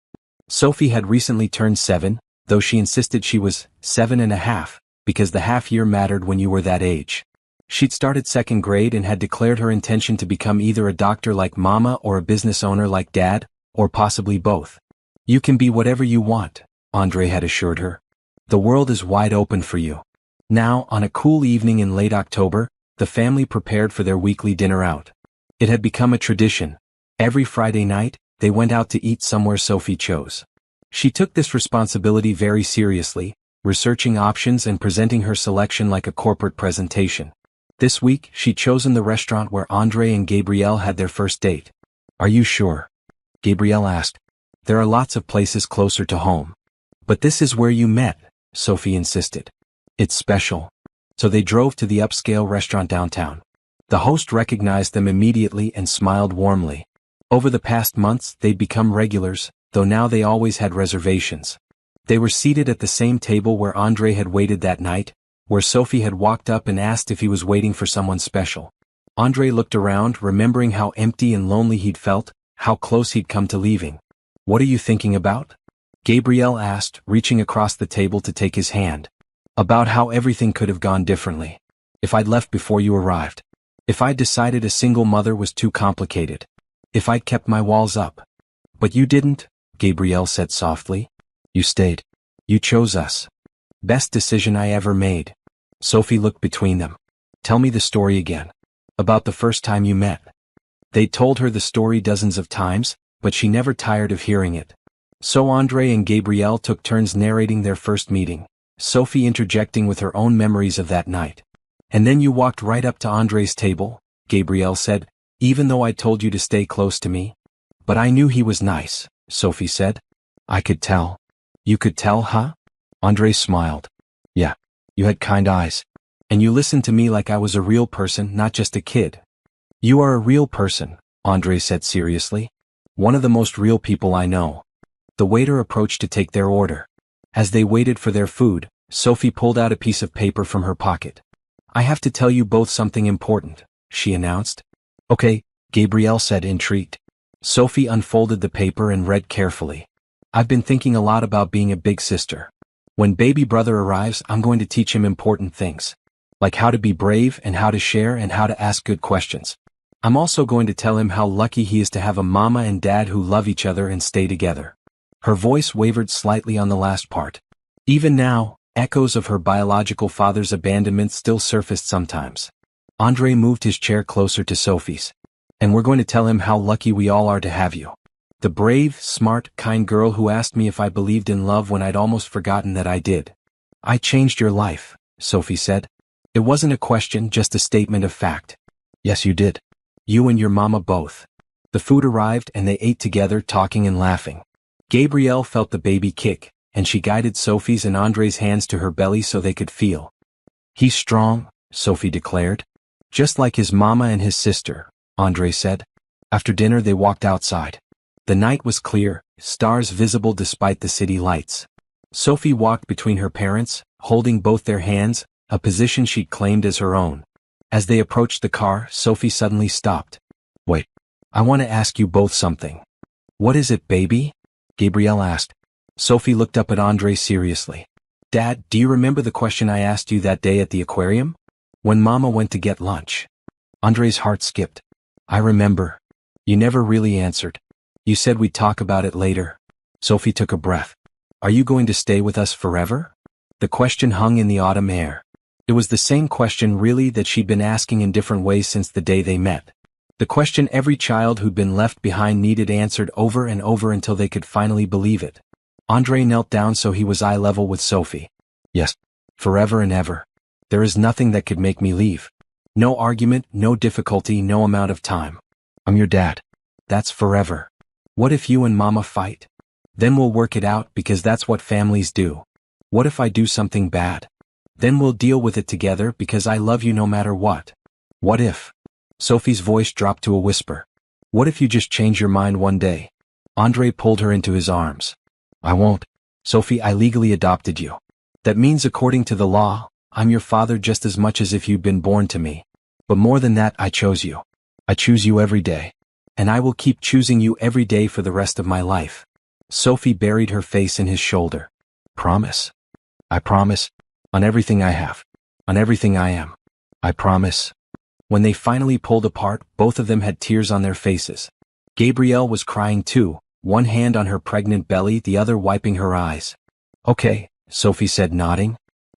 Sophie had recently turned 7, though she insisted she was 7.5, because the half year mattered when you were that age. She'd started 2nd grade and had declared her intention to become either a doctor like Mama or a business owner like Dad, or possibly both. You can be whatever you want, André had assured her. The world is wide open for you. Now, on a cool evening in late October, the family prepared for their weekly dinner out. It had become a tradition. Every Friday night, they went out to eat somewhere Sophie chose. She took this responsibility very seriously, researching options and presenting her selection like a corporate presentation. This week, she'd chosen the restaurant where André and Gabrielle had their first date. Are you sure? Gabrielle asked. There are lots of places closer to home. But this is where you met, Sophie insisted. It's special. So they drove to the upscale restaurant downtown. The host recognized them immediately and smiled warmly. Over the past months, they'd become regulars, though now they always had reservations. They were seated at the same table where André had waited that night, where Sophie had walked up and asked if he was waiting for someone special. André looked around, remembering how empty and lonely he'd felt, how close he'd come to leaving. What are you thinking about? Gabrielle asked, reaching across the table to take his hand. About how everything could have gone differently. If I'd left before you arrived. If I'd decided a single mother was too complicated. If I'd kept my walls up. But you didn't, Gabrielle said softly. You stayed. You chose us. Best decision I ever made. Sophie looked between them. Tell me the story again. About the first time you met. They'd told her the story dozens of times, but she never tired of hearing it. So André and Gabrielle took turns narrating their first meeting, Sophie interjecting with her own memories of that night. And then you walked right up to André's table, Gabrielle said, even though I told you to stay close to me. But I knew he was nice, Sophie said. I could tell. You could tell, huh? André smiled. Yeah, you had kind eyes. And you listened to me like I was a real person, not just a kid. You are a real person, André said seriously. One of the most real people I know. The waiter approached to take their order. As they waited for their food, Sophie pulled out a piece of paper from her pocket. I have to tell you both something important, she announced. Okay, Gabrielle said intrigued. Sophie unfolded the paper and read carefully. I've been thinking a lot about being a big sister. When baby brother arrives, I'm going to teach him important things. Like how to be brave and how to share and how to ask good questions. I'm also going to tell him how lucky he is to have a mama and dad who love each other and stay together. Her voice wavered slightly on the last part. Even now, echoes of her biological father's abandonment still surfaced sometimes. André moved his chair closer to Sophie's. And we're going to tell him how lucky we all are to have you. The brave, smart, kind girl who asked me if I believed in love when I'd almost forgotten that I did. I changed your life, Sophie said. It wasn't a question, just a statement of fact. Yes, you did. You and your mama both. The food arrived and they ate together, talking and laughing. Gabrielle felt the baby kick, and she guided Sophie's and Andre's hands to her belly so they could feel. He's strong, Sophie declared. Just like his mama and his sister, Andre said. After dinner they walked outside. The night was clear, stars visible despite the city lights. Sophie walked between her parents, holding both their hands, a position she'd claimed as her own. As they approached the car, Sophie suddenly stopped. Wait, I want to ask you both something. What is it, baby? Gabrielle asked. Sophie looked up at Andre seriously. Dad, do you remember the question I asked you that day at the aquarium? When Mama went to get lunch. Andre's heart skipped. I remember. You never really answered. You said we'd talk about it later. Sophie took a breath. Are you going to stay with us forever? The question hung in the autumn air. It was the same question really that she'd been asking in different ways since the day they met. The question every child who'd been left behind needed answered over and over until they could finally believe it. Andre knelt down so he was eye level with Sophie. Yes, forever and ever. There is nothing that could make me leave. No argument, no difficulty, no amount of time. I'm your dad. That's forever. What if you and Mama fight? Then we'll work it out because that's what families do. What if I do something bad? Then we'll deal with it together because I love you no matter what. What if? Sophie's voice dropped to a whisper. What if you just change your mind one day? Andre pulled her into his arms. I won't. Sophie, I legally adopted you. That means according to the law, I'm your father just as much as if you'd been born to me. But more than that, I chose you. I choose you every day. And I will keep choosing you every day for the rest of my life. Sophie buried her face in his shoulder. Promise? I promise. On everything I have. On everything I am. I promise. When they finally pulled apart, both of them had tears on their faces. Gabrielle was crying too, one hand on her pregnant belly, the other wiping her eyes. Okay, Sophie said, nodding.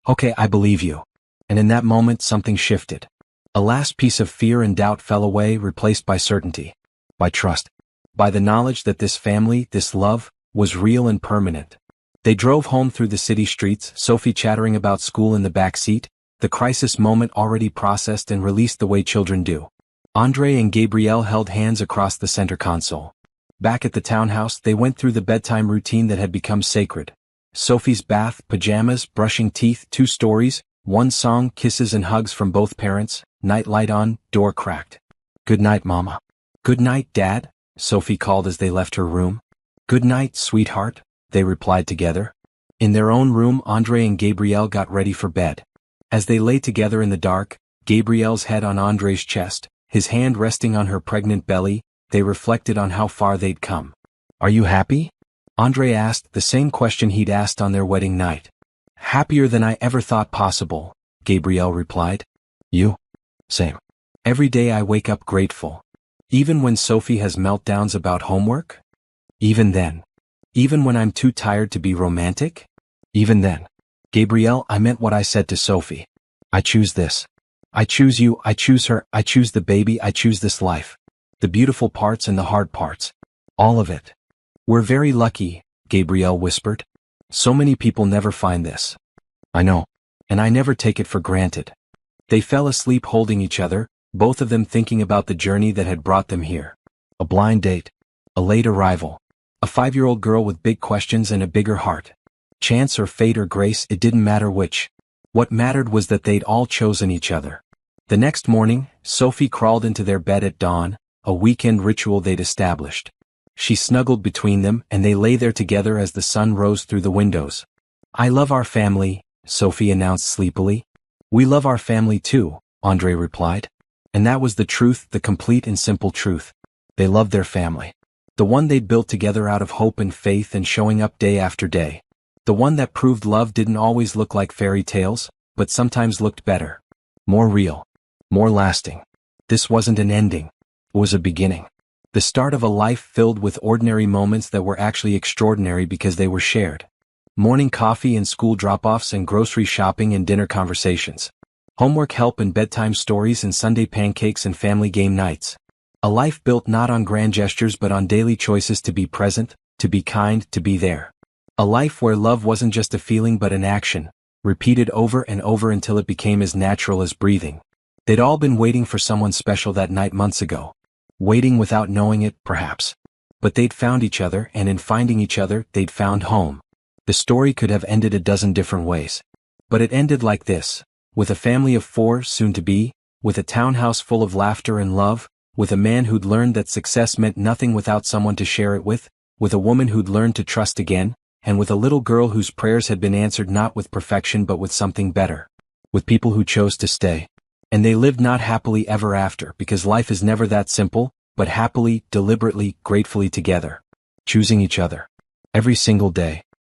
Okay, I believe you. And in that moment something shifted. A last piece of fear and doubt fell away, replaced by certainty. By trust. By the knowledge that this family, this love, was real and permanent. They drove home through the city streets, Sophie chattering about school in the back seat, the crisis moment already processed and released the way children do. Andre and Gabrielle held hands across the center console. Back at the townhouse, they went through the bedtime routine that had become sacred. Sophie's bath, pajamas, brushing teeth, 2 stories, 1 song, kisses and hugs from both parents, night light on, door cracked. Good night, Mama. Good night, Dad, Sophie called as they left her room. Good night, sweetheart, they replied together. In their own room, Andre and Gabrielle got ready for bed. As they lay together in the dark, Gabrielle's head on Andre's chest, his hand resting on her pregnant belly, they reflected on how far they'd come. Are you happy? Andre asked, the same question he'd asked on their wedding night. Happier than I ever thought possible, Gabrielle replied. You? Same. Every day I wake up grateful. Even when Sophie has meltdowns about homework? Even then. Even when I'm too tired to be romantic? Even then. Gabrielle, I meant what I said to Sophie. I choose this. I choose you, I choose her, I choose the baby, I choose this life. The beautiful parts and the hard parts. All of it. We're very lucky, Gabrielle whispered. So many people never find this. I know. And I never take it for granted. They fell asleep holding each other, both of them thinking about the journey that had brought them here. A blind date. A late arrival. A 5-year-old girl with big questions and a bigger heart. Chance or fate or grace, it didn't matter which. What mattered was that they'd all chosen each other. The next morning, Sophie crawled into their bed at dawn, a weekend ritual they'd established. She snuggled between them and they lay there together as the sun rose through the windows. I love our family, Sophie announced sleepily. We love our family too, Andre replied. And that was the truth, the complete and simple truth. They loved their family. The one they'd built together out of hope and faith and showing up day after day. The one that proved love didn't always look like fairy tales, but sometimes looked better. More real. More lasting. This wasn't an ending. It was a beginning. The start of a life filled with ordinary moments that were actually extraordinary because they were shared. Morning coffee and school drop-offs and grocery shopping and dinner conversations. Homework help and bedtime stories and Sunday pancakes and family game nights. A life built not on grand gestures but on daily choices to be present, to be kind, to be there. A life where love wasn't just a feeling but an action, repeated over and over until it became as natural as breathing. They'd all been waiting for someone special that night months ago. Waiting without knowing it, perhaps. But they'd found each other, and in finding each other, they'd found home. The story could have ended a dozen different ways. But it ended like this, with a family of 4 soon to be, with a townhouse full of laughter and love, with a man who'd learned that success meant nothing without someone to share it with a woman who'd learned to trust again, and with a little girl whose prayers had been answered not with perfection but with something better. With people who chose to stay. And they lived not happily ever after, because life is never that simple, but happily, deliberately, gratefully together. Choosing each other. Every single day.